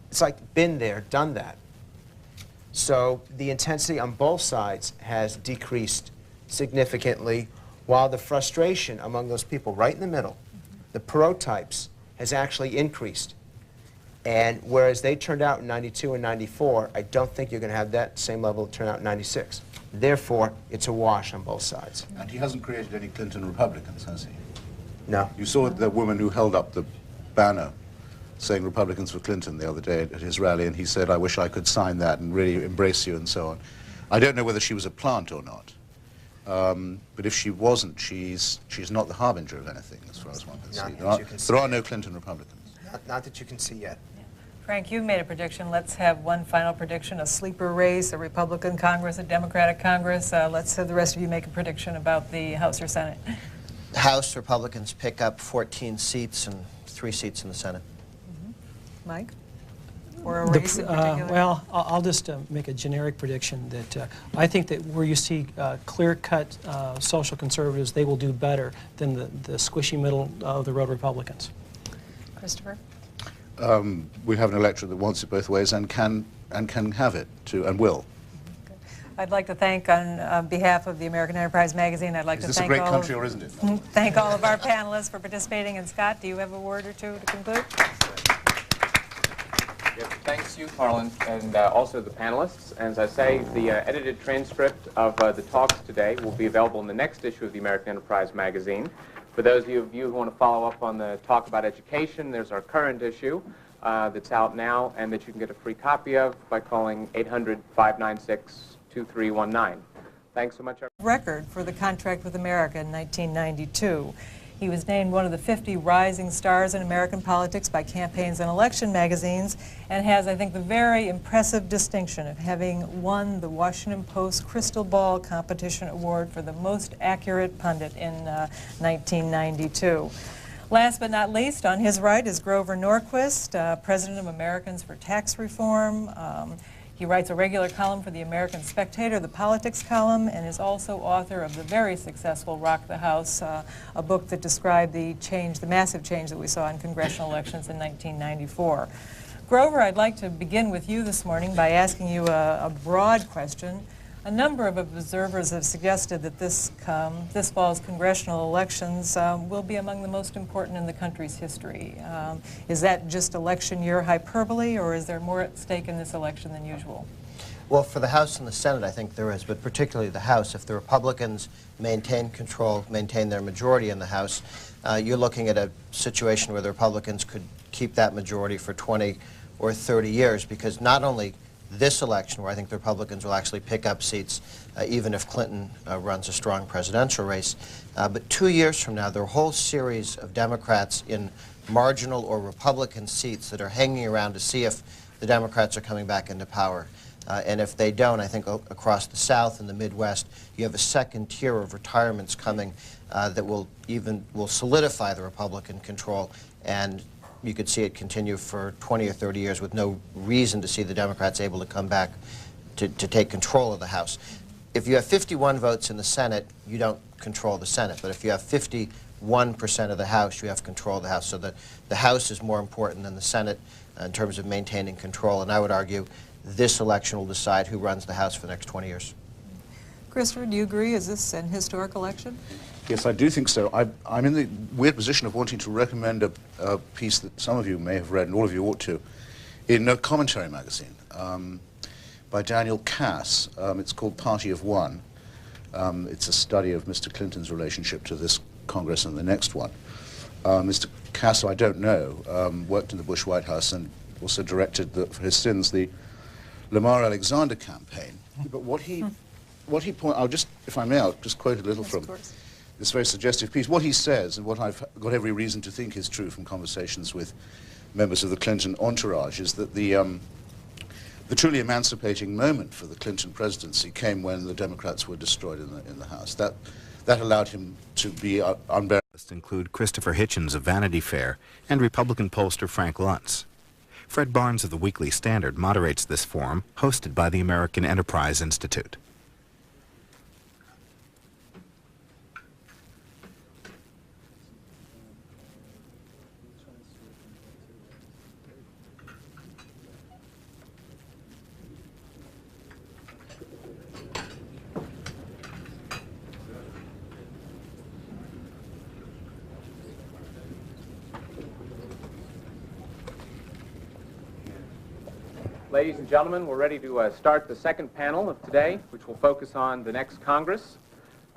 Speaker 4: it's like been there, done that. So the intensity on both sides has decreased significantly, while the frustration among those people right in the middle, the prototypes, has actually increased. And whereas they turned out in '92 and '94, I don't think you're going to have that same level of turnout in '96. Therefore, it's a wash on both sides.
Speaker 6: And he hasn't created any Clinton Republicans, has he?
Speaker 4: No.
Speaker 6: You saw the woman who held up the banner saying Republicans for Clinton the other day at his rally, and he said, "I wish I could sign that and really embrace you," and so on. I don't know whether she was a plant or not. But if she wasn't, she's not the harbinger of anything, as far as one can see. There are no Clinton Republicans.
Speaker 4: Not that you can see yet.
Speaker 3: Frank, you made a prediction. Let's have one final prediction, a sleeper race, a Republican Congress, a Democratic Congress. Let's have the rest of you make a prediction about the House or Senate.
Speaker 5: The House Republicans pick up 14 seats and 3 seats in the Senate.
Speaker 3: Mike? Or a race in particular?
Speaker 7: Well, I'll just make a generic prediction that I think that where you see clear-cut social conservatives, they will do better than the squishy middle of the road Republicans.
Speaker 3: Christopher?
Speaker 6: we have an electorate that wants it both ways and can have it too, and will.
Speaker 3: I'd like to thank, on behalf of the American Enterprise magazine, I'd like to thank
Speaker 6: all. Is this a great country or isn't it?
Speaker 3: Thank all of our panelists for participating. And Scott, do you have a word or two to conclude?
Speaker 2: Yes, thanks to you, Karlyn, and also the panelists. As I say, the edited transcript of the talks today will be available in the next issue of the American Enterprise magazine. For those of you who want to follow up on the talk about education, there's our current issue that's out now and that you can get a free copy of by calling 800-596-2319. Thanks so much.
Speaker 3: Record for the contract with America in 1992. He was named one of the 50 rising stars in American politics by Campaigns and Election magazines and has, I think, the very impressive distinction of having won the Washington Post Crystal Ball Competition Award for the most accurate pundit in 1992. Last but not least, on his right is Grover Norquist, president of Americans for Tax Reform. He writes a regular column for the American Spectator, the politics column, and is also author of the very successful Rock the House, a book that described the massive change that we saw in congressional elections in 1994. Grover, I'd like to begin with you this morning by asking you a broad question. A number of observers have suggested that this fall's congressional elections will be among the most important in the country's history. Is that just election year hyperbole, or is there more at stake in this election than usual?
Speaker 5: Well, for the House and the Senate, I think there is, but particularly the House. If the Republicans maintain control, maintain their majority in the House, you're looking at a situation where the Republicans could keep that majority for 20 or 30 years, because not only this election, where I think the Republicans will actually pick up seats, even if Clinton runs a strong presidential race. But 2 years from now, there are a whole series of Democrats in marginal or Republican seats that are hanging around to see if the Democrats are coming back into power. And if they don't, I think across the South and the Midwest, you have a second tier of retirements coming that will solidify the Republican control, and you could see it continue for 20 or 30 years with no reason to see the Democrats able to come back to take control of the House. If you have 51 votes in the Senate, you don't control the Senate. But if you have 51% of the House, you have control of the House. So that the House is more important than the Senate in terms of maintaining control. And I would argue this election will decide who runs the House for the next 20 years.
Speaker 3: Christopher, do you agree? Is this an historic election?
Speaker 6: Yes, I do think so. I'm in the weird position of wanting to recommend a piece that some of you may have read, and all of you ought to, in a commentary magazine by Daniel Cass. It's called Party of One. It's a study of Mr. Clinton's relationship to this Congress and the next one. Mr. Cass, I don't know, worked in the Bush White House and also directed, for his sins, the Lamar Alexander campaign. But what he pointed, if I may, I'll just quote a little from this very suggestive piece. What he says, and what I've got every reason to think is true from conversations with members of the Clinton entourage, is that the truly emancipating moment for the Clinton presidency came when the Democrats were destroyed in the House. That allowed him to be unbearable.
Speaker 1: Include Christopher Hitchens of Vanity Fair and Republican pollster Frank Luntz. Fred Barnes of the Weekly Standard moderates this forum, hosted by the American Enterprise Institute.
Speaker 2: Ladies and gentlemen, we're ready to start the second panel of today, which will focus on the next Congress.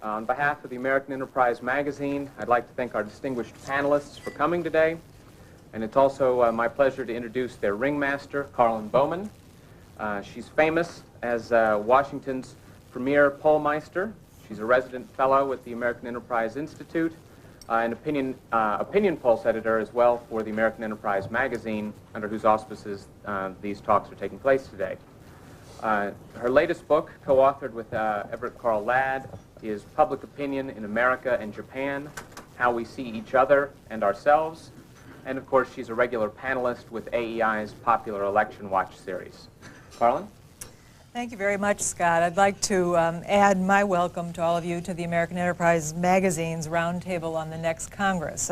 Speaker 2: On behalf of the American Enterprise magazine, I'd like to thank our distinguished panelists for coming today. And it's also my pleasure to introduce their ringmaster, Karlyn Bowman. She's famous as Washington's premier pollmeister. She's a resident fellow at the American Enterprise Institute, an opinion pulse editor as well for the American Enterprise magazine, under whose auspices these talks are taking place today. Her latest book, co-authored with Everett Carl Ladd, is Public Opinion in America and Japan, How We See Each Other and Ourselves. And of course, she's a regular panelist with AEI's popular Election Watch series. Karlyn?
Speaker 3: Thank you very much, Scott. I'd like to add my welcome to all of you to the American Enterprise Magazine's Roundtable on the next Congress.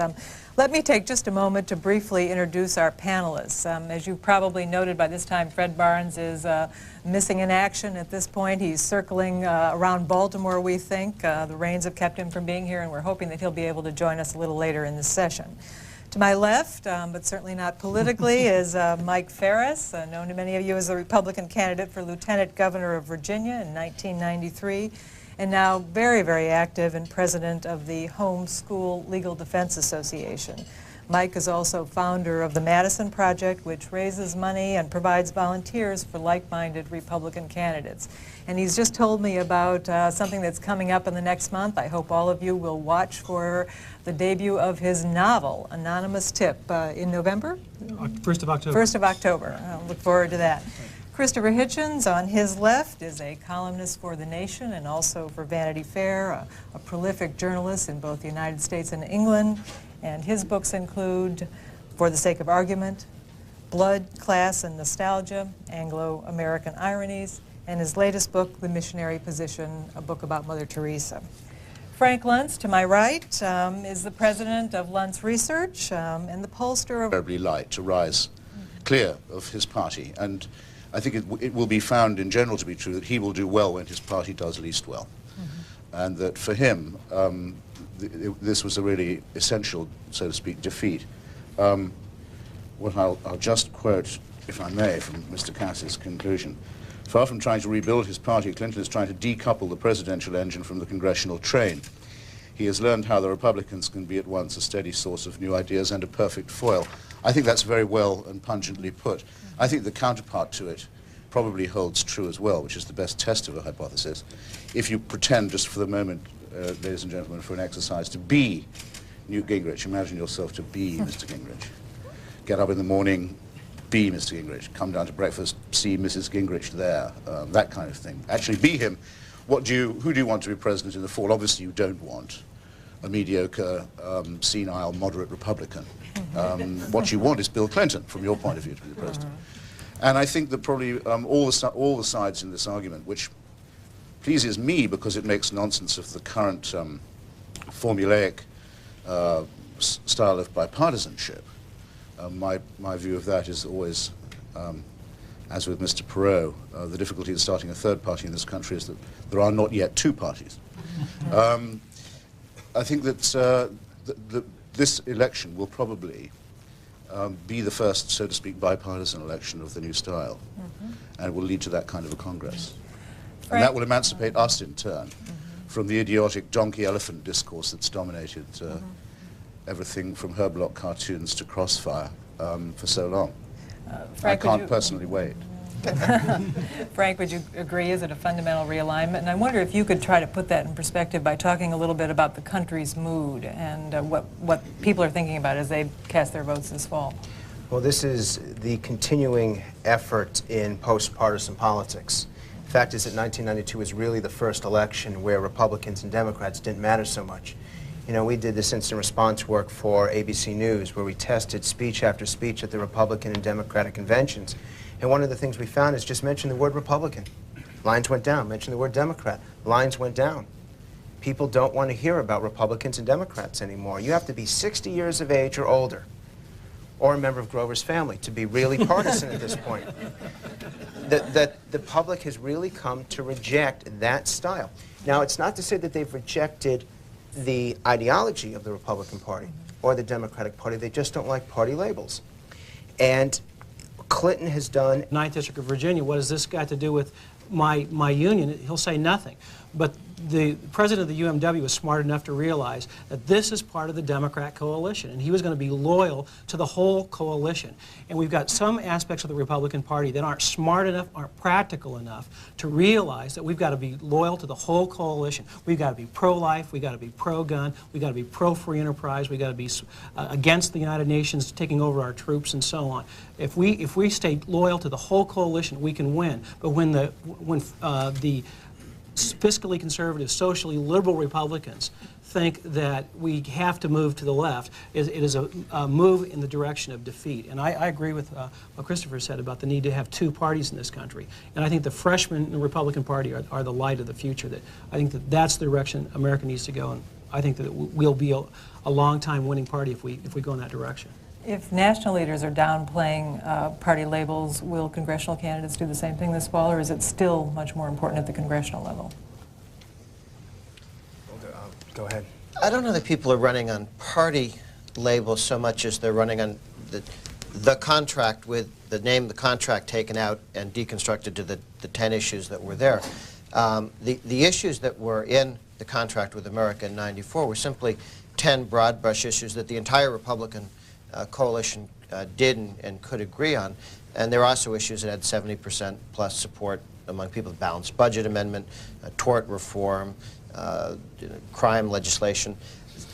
Speaker 3: Let me take just a moment to briefly introduce our panelists. As you probably noted by this time, Fred Barnes is missing in action at this point. He's circling around Baltimore, we think. The rains have kept him from being here, and we're hoping that he'll be able to join us a little later in this session. To my left, but certainly not politically, is Mike Farris, known to many of you as the Republican candidate for Lieutenant Governor of Virginia in 1993, and now very, very active and president of the Home School Legal Defense Association. Mike is also founder of the Madison Project, which raises money and provides volunteers for like-minded Republican candidates. And he's just told me about something that's coming up in the next month. I hope all of you will watch for the debut of his novel, Anonymous Tip, in November?
Speaker 7: 1st of October.
Speaker 3: 1st of October. I'll look forward to that. Christopher Hitchens, on his left, is a columnist for The Nation and also for Vanity Fair, a prolific journalist in both the United States and England. And his books include, For the Sake of Argument, Blood, Class, and Nostalgia, Anglo-American Ironies, and his latest book, The Missionary Position, a book about Mother Teresa. Frank Luntz, to my right, is the president of Luntz Research and the pollster of...
Speaker 6: ...terribly light to rise clear of his party, and I think it will be found in general to be true that he will do well when his party does least well. And that for him, this was a really essential, so to speak, defeat. What I'll just quote, if I may, from Mr. Cass's conclusion. Far from trying to rebuild his party, Clinton is trying to decouple the presidential engine from the congressional train. He has learned how the Republicans can be at once a steady source of new ideas and a perfect foil. I think that's very well and pungently put. I think the counterpart to it probably holds true as well, which is the best test of a hypothesis. If you pretend just for the moment, ladies and gentlemen, for an exercise, to be Newt Gingrich, imagine yourself to be Mr. Gingrich. Get up in the morning, be Mr. Gingrich. Come down to breakfast, see Mrs. Gingrich there, that kind of thing. Actually be him. Who do you want to be president in the fall? Obviously you don't want a mediocre, senile, moderate Republican. What you want is Bill Clinton, from your point of view, to be the president. And I think that probably all the sides in this argument, which pleases me because it makes nonsense of the current formulaic style of bipartisanship. My view of that is always, as with Mr. Perot, the difficulty in starting a third party in this country is that there are not yet two parties. I think that this election will probably be the first, so to speak, bipartisan election of the new style, and it will lead to that kind of a Congress. And that will emancipate us, in turn, from the idiotic donkey-elephant discourse that's dominated everything from Herb Block cartoons to Crossfire for so long.
Speaker 3: Frank,
Speaker 6: I can't personally wait.
Speaker 3: Frank, would you agree? Is it a fundamental realignment? And I wonder if you could try to put that in perspective by talking a little bit about the country's mood and what people are thinking about as they cast their votes this fall.
Speaker 4: Well, this is the continuing effort in post-partisan politics. The fact is that 1992 was really the first election where Republicans and Democrats didn't matter so much. You know, we did this instant response work for ABC News where we tested speech after speech at the Republican and Democratic conventions. And one of the things we found is just mention the word Republican. Lines went down. Mention the word Democrat. Lines went down. People don't want to hear about Republicans and Democrats anymore. You have to be 60 years of age or older, or a member of Grover's family, to be really partisan at this point. The public has really come to reject that style. Now, it's not to say that they've rejected the ideology of the Republican Party or the Democratic Party. They just don't like party labels. And Clinton has done...
Speaker 7: 9th District of Virginia, what has this got to do with my union? He'll say nothing. But the president of the UMW was smart enough to realize that this is part of the Democrat coalition, and he was going to be loyal to the whole coalition. And we've got some aspects of the Republican Party that aren't smart enough, aren't practical enough to realize that we've got to be loyal to the whole coalition. We've got to be pro-life, we've got to be pro-gun, we've got to be pro-free enterprise, we've got to be against the United Nations taking over our troops and so on. If we stay loyal to the whole coalition, we can win. But when the fiscally conservative, socially liberal Republicans think that we have to move to the left. It is a move in the direction of defeat. And I agree with what Christopher said about the need to have two parties in this country. And I think the freshmen in the Republican Party are the light of the future. That I think that that's the direction America needs to go, and I think that we'll be a long-time winning party if we go in that direction.
Speaker 3: If national leaders are downplaying party labels, will congressional candidates do the same thing this fall, or is it still much more important at the congressional level?
Speaker 4: Go ahead.
Speaker 5: I don't know that people are running on party labels so much as they're running on the contract with the name of the contract taken out and deconstructed to the 10 issues that were there. The issues that were in the contract with America in '94 were simply 10 broad brush issues that the entire Republican coalition did and could agree on. And there are also issues that had 70% plus support among people: the balanced budget amendment, tort reform, crime legislation.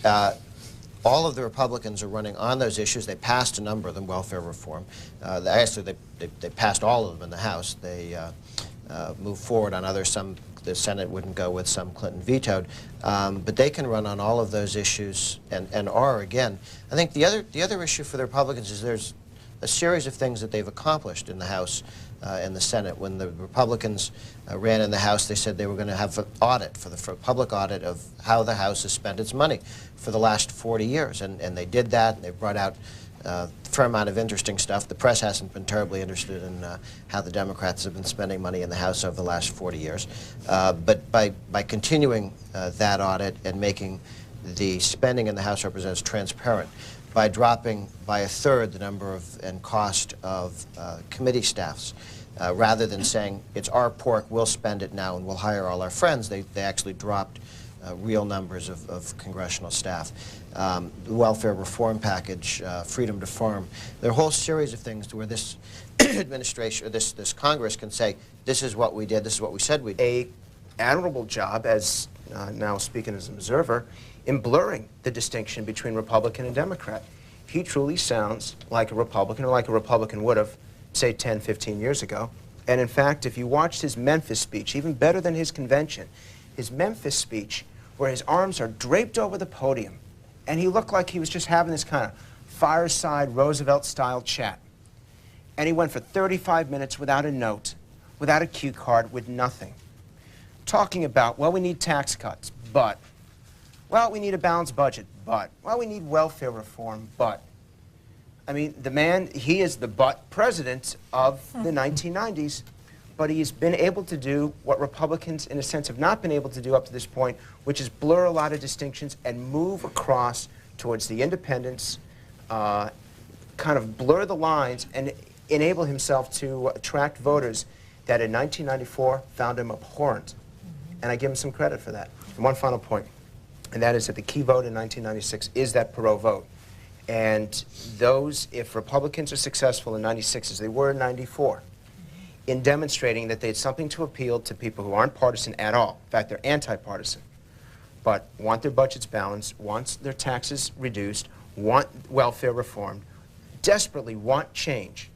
Speaker 5: All of the Republicans are running on those issues. They passed a number of them, welfare reform. Actually, they passed all of them in the House. They moved forward on others. Some the Senate wouldn't go with, some Clinton vetoed. But they can run on all of those issues and are, again. I think the other issue for the Republicans is there's a series of things that they've accomplished in the House and the Senate. When the Republicans ran in the House, they said they were going to have an audit, for a public audit of how the House has spent its money for the last 40 years. And they did that, and they brought out a fair amount of interesting stuff. The press hasn't been terribly interested in how the Democrats have been spending money in the House over the last 40 years. But by continuing that audit and making the spending in the House of Representatives transparent, by dropping by a third the number of and cost of committee staffs, rather than saying it's our pork, we'll spend it now and we'll hire all our friends, they actually dropped real numbers of congressional staff. The welfare reform package, freedom to farm. There are a whole series of things where this administration, or this Congress can say, this is what we did, this is what we said we did.
Speaker 4: An admirable job, as now speaking as an observer, in blurring the distinction between Republican and Democrat. He truly sounds like a Republican, or like a Republican would have, say, 10, 15 years ago. And in fact, if you watched his Memphis speech, even better than his convention, his Memphis speech, where his arms are draped over the podium, and he looked like he was just having this kind of fireside Roosevelt-style chat. And he went for 35 minutes without a note, without a cue card, with nothing. Talking about, well, we need tax cuts, but, well, we need a balanced budget, but, well, we need welfare reform, but. I mean, the man, he is the but president of the 1990s, but he's been able to do what Republicans, in a sense, have not been able to do up to this point, which is blur a lot of distinctions and move across towards the independents, kind of blur the lines and enable himself to attract voters that in 1994 found him abhorrent. And I give him some credit for that. And one final point, and that is that the key vote in 1996 is that Perot vote. And those, if Republicans are successful in 96 as they were in 94, in demonstrating that they had something to appeal to people who aren't partisan at all. In fact, they're anti-partisan, but want their budgets balanced, want their taxes reduced, want welfare reformed, desperately want change,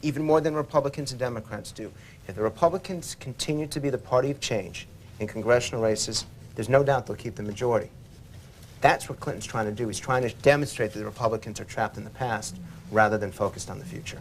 Speaker 4: even more than Republicans and Democrats do. If the Republicans continue to be the party of change in congressional races, there's no doubt they'll keep the majority. That's what Clinton's trying to do. He's trying to demonstrate that the Republicans are trapped in the past rather than focused on the future.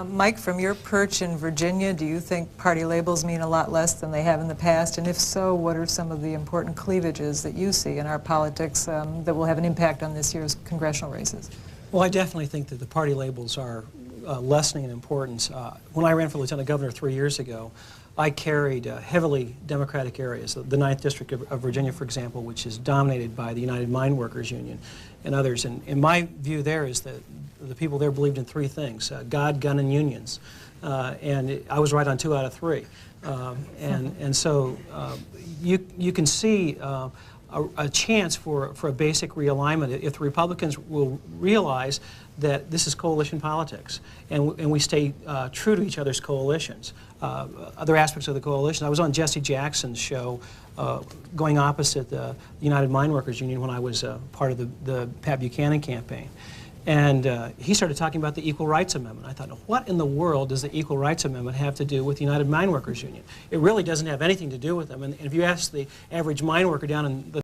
Speaker 3: Mike, from your perch in Virginia, do you think party labels mean a lot less than they have in the past? And if so, what are some of the important cleavages that you see in our politics that will have an impact on this year's congressional races?
Speaker 7: Well, I definitely think that the party labels are lessening in importance. When I ran for lieutenant governor 3 years ago, I carried heavily Democratic areas, the 9th District of Virginia, for example, which is dominated by the United Mine Workers Union and others. And my view there is that the people there believed in three things: God, gun, and unions. And I was right on 2 out of 3. And so you can see a chance for a basic realignment if the Republicans will realize that this is coalition politics, and we stay true to each other's coalitions. Other aspects of the coalition. I was on Jesse Jackson's show going opposite the United Mine Workers Union when I was part of the Pat Buchanan campaign. And he started talking about the Equal Rights Amendment. I thought, what in the world does the Equal Rights Amendment have to do with the United Mine Workers Union? It really doesn't have anything to do with them. And if you ask the average mine worker down in the